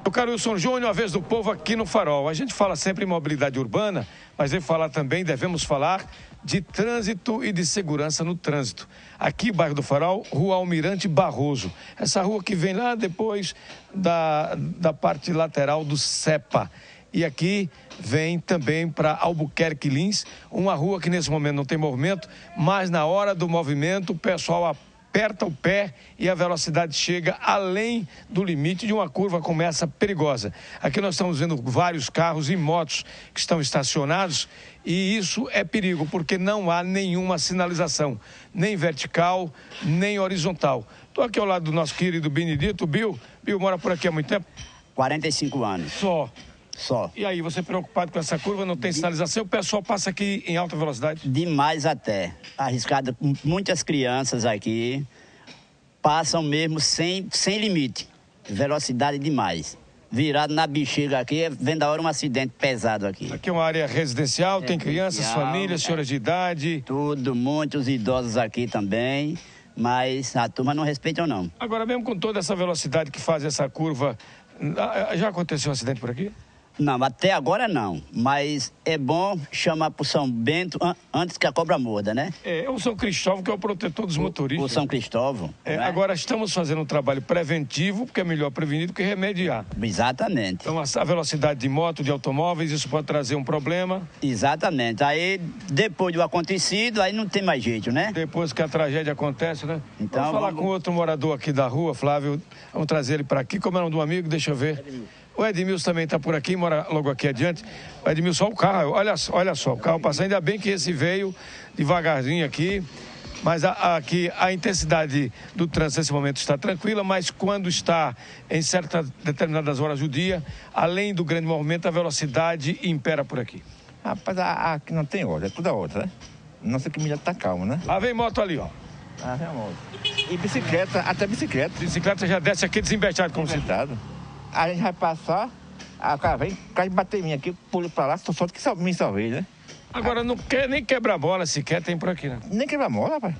Eu quero Wilson Júnior, a vez do povo aqui no Farol. A gente fala sempre em mobilidade urbana, mas devemos falar de trânsito e de segurança no trânsito. Aqui, bairro do Farol, Rua Almirante Barroso. Essa rua que vem lá depois da parte lateral do CEPA. E aqui vem também para Albuquerque Lins, uma rua que nesse momento não tem movimento, mas na hora do movimento o pessoal aperta o pé e a velocidade chega além do limite de uma curva como essa perigosa. Aqui nós estamos vendo vários carros e motos que estão estacionados, e isso é perigo, porque não há nenhuma sinalização, nem vertical, nem horizontal. Estou aqui ao lado do nosso querido Benedito. Bill mora por aqui há muito tempo? 45 anos. Só. E aí, você preocupado com essa curva, não tem sinalização, o pessoal passa aqui em alta velocidade? Demais até. Arriscado, muitas crianças aqui passam mesmo sem limite. Velocidade demais. Virado na bexiga aqui, vem da hora um acidente pesado aqui. Aqui é uma área residencial, tem crianças, famílias, senhoras de idade? Tudo, muitos idosos aqui também, mas a turma não respeita não. Agora, mesmo com toda essa velocidade que faz essa curva, já aconteceu um acidente por aqui? Não, até agora não, mas é bom chamar pro São Bento antes que a cobra morda, né? É o São Cristóvão que é o protetor dos motoristas. O São Cristóvão. Agora estamos fazendo um trabalho preventivo, porque é melhor prevenir do que remediar. Exatamente. Então a velocidade de moto, de automóveis, isso pode trazer um problema. Exatamente. Aí depois do acontecido, aí não tem mais jeito, né? Depois que a tragédia acontece, né? Então, vamos falar com outro morador aqui da rua, Flávio. Vamos trazer ele para aqui. Como é o nome do amigo? Deixa eu ver. O Edmilson também está por aqui, mora logo aqui adiante. O Edmilson, o carro, olha só, o carro passando. Ainda bem que esse veio devagarzinho aqui. Mas aqui a intensidade do trânsito nesse momento está tranquila, mas quando está em certas determinadas horas do dia, além do grande movimento, a velocidade impera por aqui. Rapaz, aqui não tem hora, é toda outra, né? Nossa, que milha tá calma, né? Vem moto ali, ó. Vem moto. E bicicleta, até bicicleta. Bicicleta já desce aqui desembestado, como desembestado. a gente vai passar, a cara vem, cai bater em mim aqui, pulo pra lá, só que me salvei, né? Agora, não quer nem quebra-mola sequer, tem por aqui, né? Nem quebra-mola, rapaz.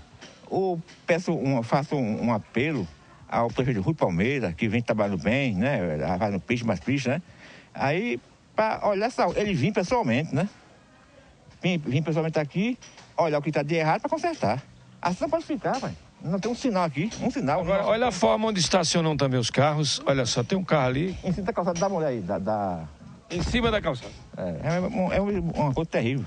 Faço um apelo ao prefeito Rui Palmeira, que vem trabalhando bem, né? Vai no peixe, mais peixe, né? Aí, para olhar, ele vir pessoalmente, né? Vim pessoalmente aqui, olhar o que está de errado para consertar. Assim não pode ficar, pai. Não tem um sinal aqui, um sinal. Agora, olha a forma onde estacionam também os carros. Olha só, tem um carro ali. Em cima da calçada, dá uma olhada aí, Em cima da calçada. É uma coisa terrível.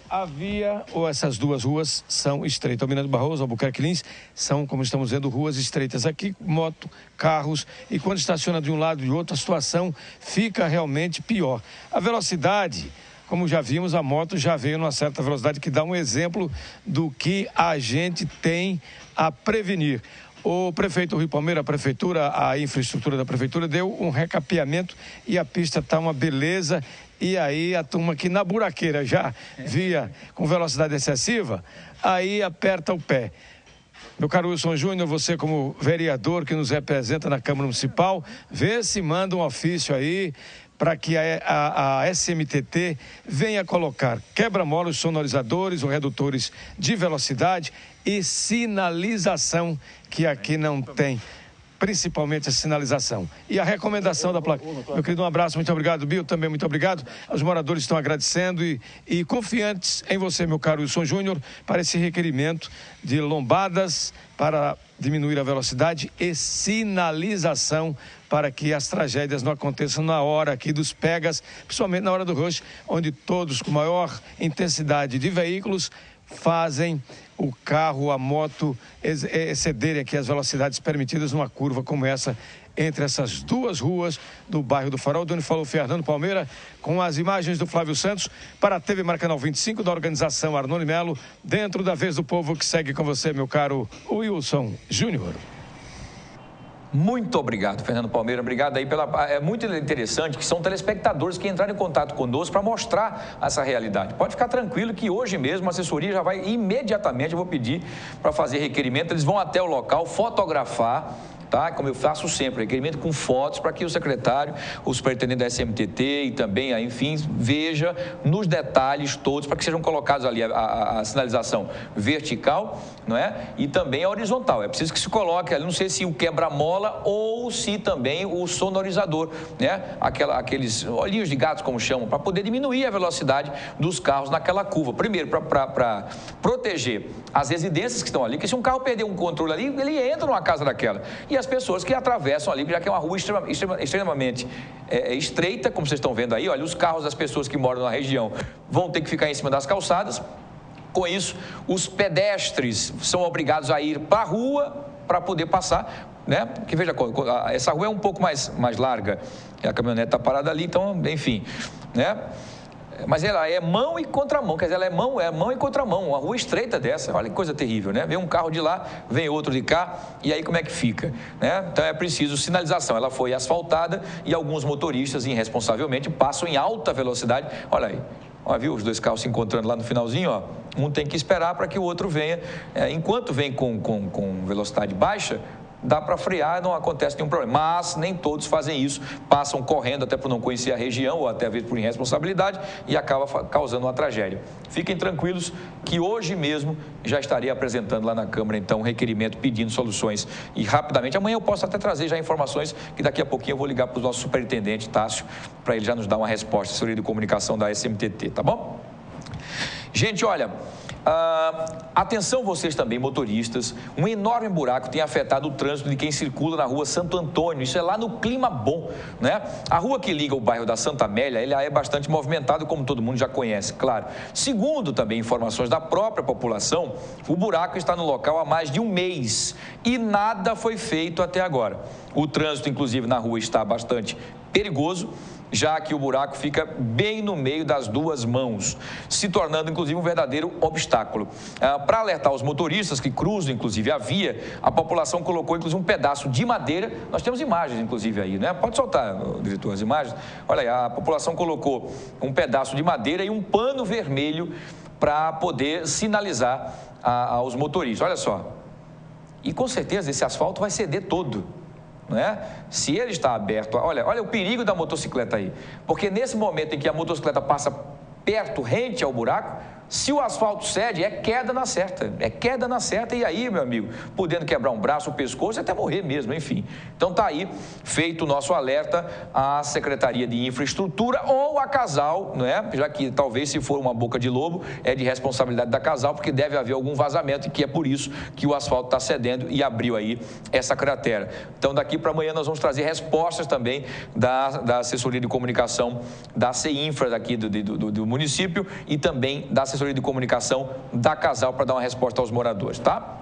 A via, ou essas duas ruas, são estreitas. Almirante Barroso, Albuquerque Lins, são, como estamos vendo, ruas estreitas. Aqui, moto, carros, e quando estaciona de um lado e de outro, a situação fica realmente pior. A velocidade, como já vimos, a moto já veio numa certa velocidade, que dá um exemplo do que a gente tem a prevenir. O prefeito Rui Palmeira, a prefeitura, a infraestrutura da prefeitura deu um recapeamento e a pista está uma beleza. E aí a turma que na buraqueira já via com velocidade excessiva, aí aperta o pé. Meu caro Wilson Júnior, você como vereador que nos representa na Câmara Municipal, vê se manda um ofício aí para que a SMTT venha colocar quebra-molas, sonorizadores ou redutores de velocidade e sinalização, que aqui não tem, principalmente a sinalização. E a recomendação da placa. Meu querido, um abraço, muito obrigado, Bill, também muito obrigado. Os moradores estão agradecendo e confiantes em você, meu caro Wilson Júnior, para esse requerimento de lombadas para diminuir a velocidade e sinalização para que as tragédias não aconteçam na hora aqui dos pegas, principalmente na hora do rush, onde todos com maior intensidade de veículos fazem o carro, a moto excederem aqui as velocidades permitidas numa curva como essa, entre essas duas ruas do bairro do Farol, de onde falou Fernando Palmeira, com as imagens do Flávio Santos, para a TV Maracanã 25, da organização Arnone Melo, dentro da Vez do Povo, que segue com você, meu caro Wilson Júnior. Muito obrigado, Fernando Palmeira. Obrigado aí é muito interessante que são telespectadores que entraram em contato conosco para mostrar essa realidade. Pode ficar tranquilo que hoje mesmo a assessoria já vai imediatamente, eu vou pedir para fazer requerimento, eles vão até o local fotografar, tá? Como eu faço sempre, requerimento com fotos para que o secretário, o superintendente da SMTT e também, enfim, veja nos detalhes todos para que sejam colocados ali a sinalização vertical, não é? E também a horizontal. É preciso que se coloque ali, não sei se o quebra-mola ou se também o sonorizador, né? Aqueles olhinhos de gatos, como chamam, para poder diminuir a velocidade dos carros naquela curva. Primeiro, para proteger as residências que estão ali, que se um carro perder um controle ali, ele entra numa casa daquela. E as pessoas que atravessam ali, já que é uma rua extremamente estreita, como vocês estão vendo aí, olha, os carros das pessoas que moram na região vão ter que ficar em cima das calçadas. Com isso, os pedestres são obrigados a ir para a rua para poder passar, né? Porque veja, essa rua é um pouco mais larga, a caminhonete está parada ali, então, enfim, né? Mas ela é mão e contramão, quer dizer, ela é mão e contramão, uma rua estreita dessa, olha que coisa terrível, né? Vem um carro de lá, vem outro de cá, e aí como é que fica, né? Então é preciso sinalização, ela foi asfaltada e alguns motoristas, irresponsavelmente, passam em alta velocidade, olha aí. Ó, viu os dois carros se encontrando lá no finalzinho, ó. Um tem que esperar para que o outro venha. Enquanto vem com velocidade baixa, dá para frear, não acontece nenhum problema. Mas nem todos fazem isso, passam correndo até por não conhecer a região ou até às vezes por irresponsabilidade e acaba causando uma tragédia. Fiquem tranquilos que hoje mesmo já estarei apresentando lá na Câmara, então, um requerimento pedindo soluções. E rapidamente, amanhã eu posso até trazer já informações que daqui a pouquinho eu vou ligar para o nosso superintendente, Tássio, para ele já nos dar uma resposta, assessoria de comunicação da SMTT, tá bom? Gente, olha... atenção vocês também, motoristas, um enorme buraco tem afetado o trânsito de quem circula na rua Santo Antônio, isso é lá no Clima Bom, né? A rua que liga o bairro da Santa Amélia, ele é bastante movimentado, como todo mundo já conhece, claro. Segundo também informações da própria população, o buraco está no local há mais de um mês e nada foi feito até agora. O trânsito, inclusive, na rua está bastante perigoso, já que o buraco fica bem no meio das duas mãos, se tornando, inclusive, um verdadeiro obstáculo. Para alertar os motoristas que cruzam, inclusive, a via, a população colocou, inclusive, um pedaço de madeira. Nós temos imagens, inclusive, aí, né? Pode soltar, diretor, as imagens. Olha aí, a população colocou um pedaço de madeira e um pano vermelho para poder sinalizar aos motoristas. Olha só. E, com certeza, esse asfalto vai ceder todo. não é? Se ele está aberto, olha o perigo da motocicleta aí, porque nesse momento em que a motocicleta passa perto, rente ao buraco, se o asfalto cede, é queda na certa, e aí, meu amigo, podendo quebrar um braço, o pescoço, até morrer mesmo, enfim. Então tá aí, feito o nosso alerta à Secretaria de Infraestrutura ou a Casal, não é? Já que talvez se for uma boca de lobo, é de responsabilidade da Casal, porque deve haver algum vazamento e que é por isso que o asfalto está cedendo e abriu aí essa cratera. Então daqui para amanhã nós vamos trazer respostas também da assessoria de comunicação da CEINFRA daqui do município e também da assessoria de comunicação da Casal para dar uma resposta aos moradores, tá?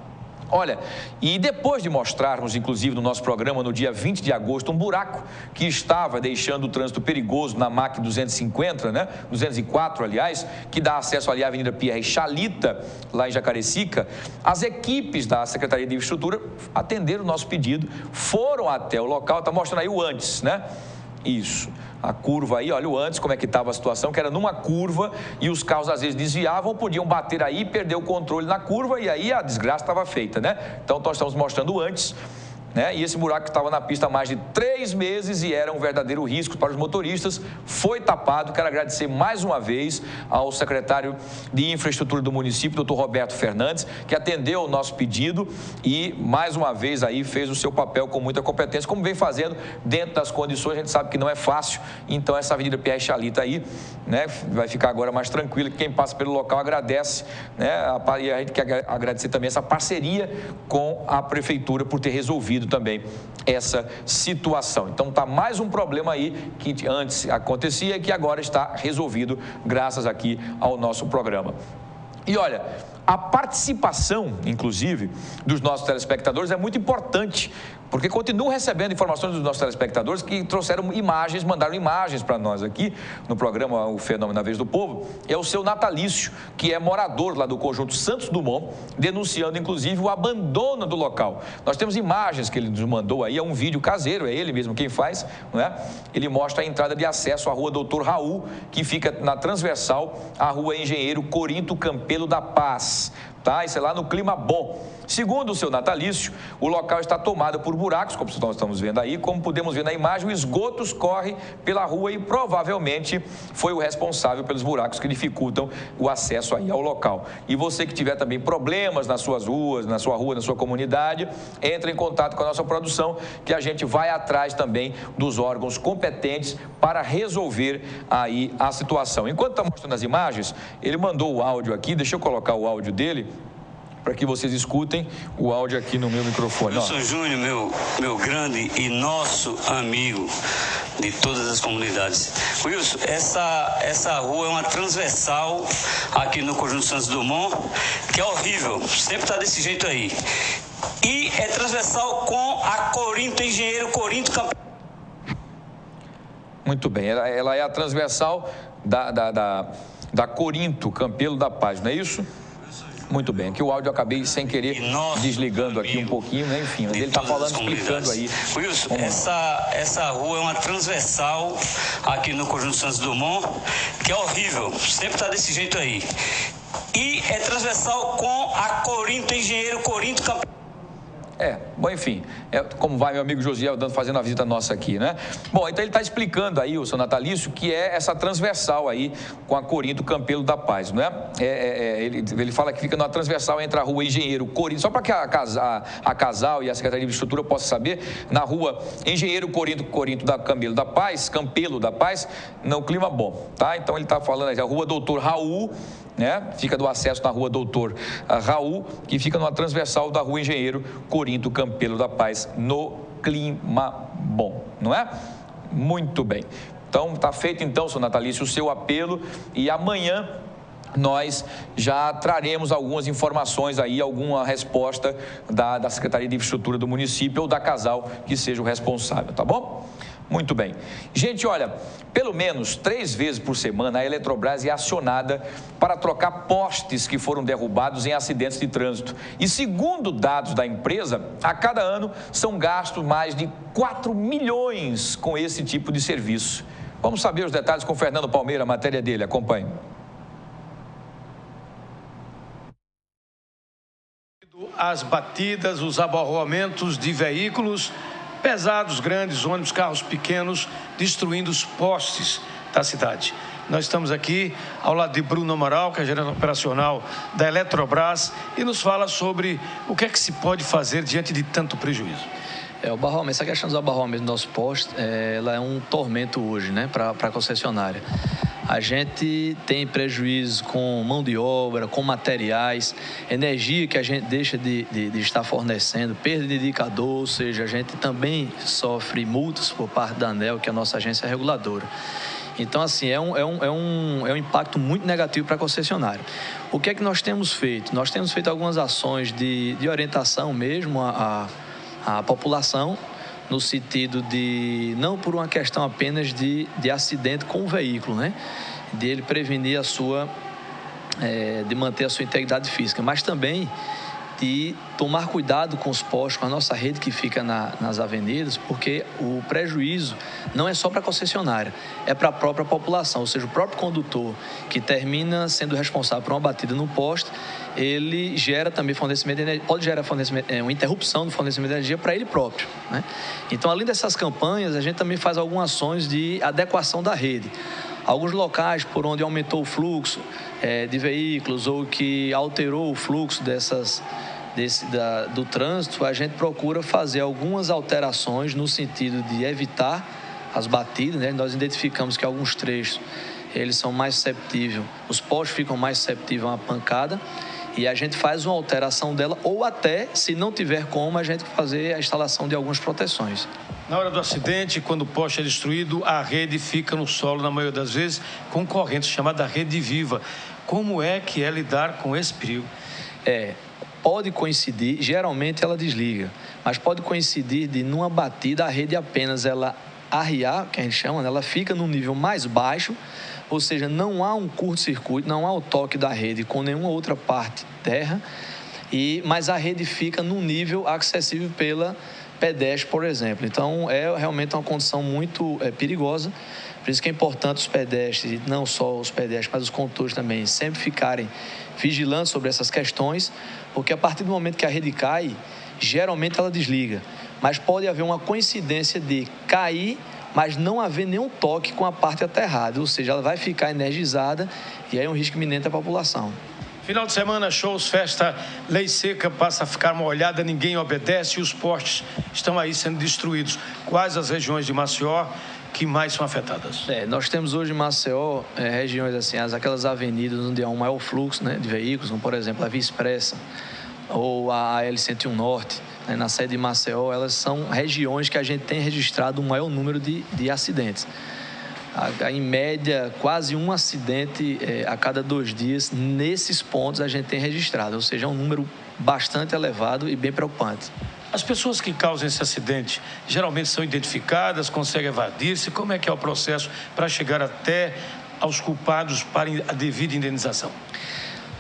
Olha, e depois de mostrarmos, inclusive, no nosso programa, no dia 20 de agosto, um buraco que estava deixando o trânsito perigoso na MAC 250, né? 204, aliás, que dá acesso ali à Avenida Pierre Chalita, lá em Jacarecica, as equipes da Secretaria de Infraestrutura atenderam o nosso pedido, foram até o local, tá mostrando aí o antes, né? Isso, a curva aí, olha o antes, como é que estava a situação, que era numa curva e os carros às vezes desviavam, podiam bater aí, perder o controle na curva e aí a desgraça estava feita, né? Então nós estamos mostrando o antes, né? E esse buraco estava na pista há mais de 3 meses e era um verdadeiro risco para os motoristas, foi tapado. Quero agradecer mais uma vez ao secretário de Infraestrutura do município, Dr. Roberto Fernandes, que atendeu o nosso pedido e mais uma vez aí fez o seu papel com muita competência, como vem fazendo dentro das condições. A gente sabe que não é fácil, então essa Avenida Pierre Chalita aí, né, vai ficar agora mais tranquila, que quem passa pelo local agradece, né? E a gente quer agradecer também essa parceria com a prefeitura por ter resolvido também essa situação. Então está mais um problema aí que antes acontecia e que agora está resolvido graças aqui ao nosso programa. E olha, a participação, inclusive, dos nossos telespectadores é muito importante, porque continuam recebendo informações dos nossos telespectadores que trouxeram imagens, mandaram imagens para nós aqui no programa O Fenômeno na Vez do Povo. É o seu Natalício, que é morador lá do conjunto Santos Dumont, denunciando inclusive o abandono do local. Nós temos imagens que ele nos mandou aí, é um vídeo caseiro, é ele mesmo quem faz, não é? Ele mostra a entrada de acesso à rua Doutor Raul, que fica na transversal à rua Engenheiro Corinto Campelo da Paz. Tá? Isso é lá no Clima Bom. Segundo o seu Natalício, o local está tomado por buracos, como nós estamos vendo aí, como podemos ver na imagem, o esgoto escorre pela rua e provavelmente foi o responsável pelos buracos que dificultam o acesso aí ao local. E você que tiver também problemas nas suas ruas, na sua rua, na sua comunidade, entre em contato com a nossa produção, que a gente vai atrás também dos órgãos competentes para resolver aí a situação. Enquanto está mostrando as imagens, ele mandou o áudio aqui, deixa eu colocar o áudio dele, para que vocês escutem o áudio aqui no meu microfone. Wilson Júnior, meu grande e nosso amigo de todas as comunidades. Wilson, essa rua é uma transversal aqui no Conjunto Santos Dumont, que é horrível, sempre está desse jeito aí. E é transversal com a Corinto Engenheiro Corinto Campelo. Muito bem, ela é a transversal da Corinto Campelo da Paz, não é isso? Muito bem, aqui o áudio eu acabei sem querer desligando aqui um pouquinho, né? Enfim, ele está falando, explicando aí. Wilson, essa rua é uma transversal aqui no Conjunto Santos Dumont, que é horrível, sempre está desse jeito aí. E é transversal com a Corinto Engenheiro Corinto Campelo. Bom, enfim, como vai meu amigo Josiel fazendo a visita nossa aqui, né? Bom, então ele está explicando aí, o seu Natalício, que é essa transversal aí com a Corinto Campelo da Paz, né? Ele fala que fica na transversal entre a rua Engenheiro Corinto, só para que a Casal e a Secretaria de Infraestrutura possam saber, na rua Engenheiro Corinto da Campelo da Paz, no Clima Bom, tá? Então ele está falando aí, a rua Doutor Raul, né? Fica do acesso na rua Doutor Raul, que fica numa transversal da rua Engenheiro Corinto Campelo da Paz, no Clima Bom, não é? Muito bem. Então, está feito então, seu Natalício, o seu apelo e amanhã nós já traremos algumas informações aí, alguma resposta da Secretaria de Infraestrutura do município ou da Casal que seja o responsável, tá bom? Muito bem. Gente, olha, pelo menos 3 vezes por semana a Eletrobras é acionada para trocar postes que foram derrubados em acidentes de trânsito. E segundo dados da empresa, a cada ano são gastos mais de 4 milhões com esse tipo de serviço. Vamos saber os detalhes com o Fernando Palmeira, a matéria dele. Acompanhe. As batidas, os abarroamentos de veículos pesados, grandes, ônibus, carros pequenos, destruindo os postes da cidade. Nós estamos aqui ao lado de Bruno Amaral, que é gerente operacional da Eletrobras, e nos fala sobre o que é que se pode fazer diante de tanto prejuízo. O abarroamento, essa questão do abarroamento do nosso posto, ela é um tormento hoje, né, para a concessionária. A gente tem prejuízo com mão de obra, com materiais, energia que a gente deixa de estar fornecendo, perda de indicador, ou seja, a gente também sofre multas por parte da ANEEL, que é a nossa agência reguladora. Então, assim, é um impacto muito negativo para a concessionária. O que é que nós temos feito? Nós temos feito algumas ações de orientação mesmo à população, no sentido de, não por uma questão apenas de acidente com o veículo, né? De ele prevenir de manter a sua integridade física, mas também de tomar cuidado com os postos, com a nossa rede que fica nas avenidas, porque o prejuízo não é só para a concessionária, é para a própria população, ou seja, o próprio condutor que termina sendo responsável por uma batida no poste, ele gera também fornecimento de energia, pode gerar uma interrupção do fornecimento de energia para ele próprio, né? Então, além dessas campanhas, a gente também faz algumas ações de adequação da rede. Alguns locais por onde aumentou o fluxo de veículos ou que alterou o fluxo do trânsito, a gente procura fazer algumas alterações no sentido de evitar as batidas, né? Nós identificamos que alguns trechos eles são mais susceptíveis, os postos ficam mais susceptíveis a uma pancada, e a gente faz uma alteração dela, ou até, se não tiver como, a gente fazer a instalação de algumas proteções. Na hora do acidente, quando o poste é destruído, a rede fica no solo, na maioria das vezes, com corrente chamada rede viva. Como é que é lidar com esse perigo? Pode coincidir, geralmente ela desliga, mas pode coincidir de, numa batida, a rede apenas ela arriar, que a gente chama, né? Ela fica num nível mais baixo, ou seja, não há um curto-circuito, não há o toque da rede com nenhuma outra parte terra, mas a rede fica num nível acessível pela pedestre, por exemplo. Então, é realmente uma condição muito perigosa. Por isso que é importante os pedestres, não só os pedestres, mas os condutores também, sempre ficarem vigilantes sobre essas questões, porque a partir do momento que a rede cai, geralmente ela desliga. Mas pode haver uma coincidência de cair, mas não haver nenhum toque com a parte aterrada, ou seja, ela vai ficar energizada e aí é um risco iminente à população. Final de semana, shows, festa, lei seca passa a ficar molhada, ninguém obedece e os postes estão aí sendo destruídos. Quais as regiões de Maceió que mais são afetadas? Nós temos hoje em Maceió regiões assim, aquelas avenidas onde há um maior fluxo, né, de veículos, como por exemplo a Via Expressa ou a L101 Norte, né, na sede de Maceió, elas são regiões que a gente tem registrado um maior número de acidentes. Em média, quase um acidente a cada 2 dias, nesses pontos a gente tem registrado, ou seja, é um número bastante elevado e bem preocupante. As pessoas que causam esse acidente geralmente são identificadas, conseguem evadir-se? Como é que é o processo para chegar até aos culpados para a devida indenização?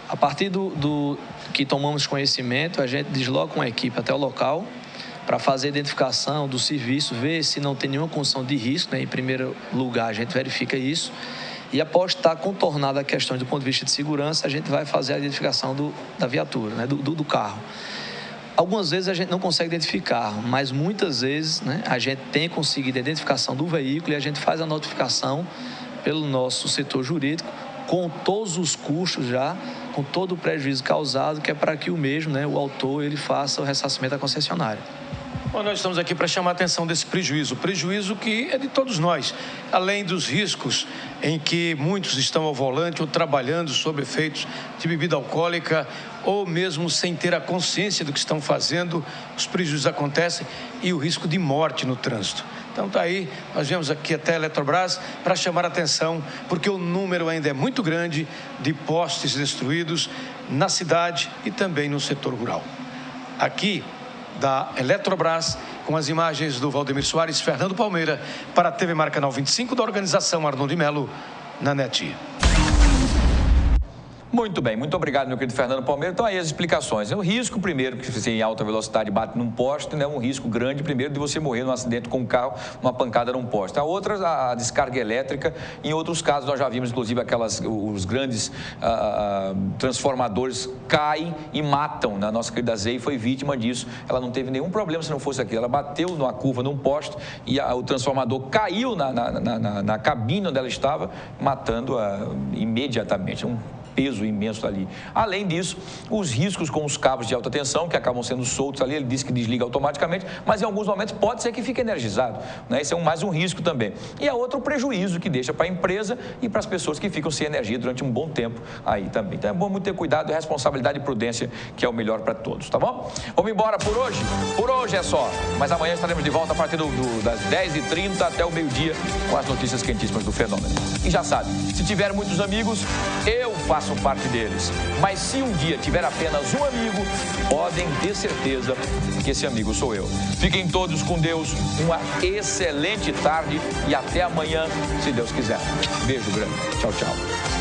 A partir do que tomamos conhecimento, a gente desloca uma equipe até o local para fazer a identificação do serviço, ver se não tem nenhuma condição de risco, né? Em primeiro lugar, a gente verifica isso. E após estar contornada a questão do ponto de vista de segurança, a gente vai fazer a identificação da viatura, né? do carro. Algumas vezes a gente não consegue identificar, mas muitas vezes, né, a gente tem conseguido a identificação do veículo e a gente faz a notificação pelo nosso setor jurídico com todos os custos já, com todo o prejuízo causado, que é para que o mesmo, né, o autor, ele faça o ressarcimento à concessionária. Bom, nós estamos aqui para chamar a atenção desse prejuízo que é de todos nós, além dos riscos em que muitos estão ao volante ou trabalhando sob efeitos de bebida alcoólica ou mesmo sem ter a consciência do que estão fazendo, os prejuízos acontecem e o risco de morte no trânsito. Então tá aí, nós viemos aqui até a Eletrobras para chamar a atenção, porque o número ainda é muito grande de postes destruídos na cidade e também no setor rural. Aqui da Eletrobras, com as imagens do Valdemir Soares, Fernando Palmeira, para a TV Maracanã 25 da organização Arnoldo de Melo, na NET. Muito bem, muito obrigado, meu querido Fernando Palmeira. Então, aí as explicações. O risco, primeiro, que você em alta velocidade bate num poste, né? Um risco grande, primeiro, de você morrer num acidente com um carro, uma pancada num poste. A outra, a descarga elétrica. Em outros casos, nós já vimos, inclusive, os grandes transformadores caem e matam. A nossa querida Zei foi vítima disso. Ela não teve nenhum problema se não fosse aquilo. Ela bateu numa curva, num poste, e o transformador caiu na cabine onde ela estava, matando-a imediatamente. Um peso imenso ali. Além disso, os riscos com os cabos de alta tensão, que acabam sendo soltos ali, ele diz que desliga automaticamente, mas em alguns momentos pode ser que fique energizado, né? Esse é mais um risco também. E a outra, o prejuízo que deixa para a empresa e para as pessoas que ficam sem energia durante um bom tempo aí também. Então é bom muito ter cuidado, responsabilidade e prudência, que é o melhor para todos, tá bom? Vamos embora por hoje? Por hoje é só. Mas amanhã estaremos de volta a partir das 10h30 até o meio-dia com as notícias quentíssimas do fenômeno. E já sabe, se tiver muitos amigos, eu faço parte deles. Mas se um dia tiver apenas um amigo, podem ter certeza que esse amigo sou eu. Fiquem todos com Deus, uma excelente tarde e até amanhã, se Deus quiser. Beijo grande. Tchau, tchau.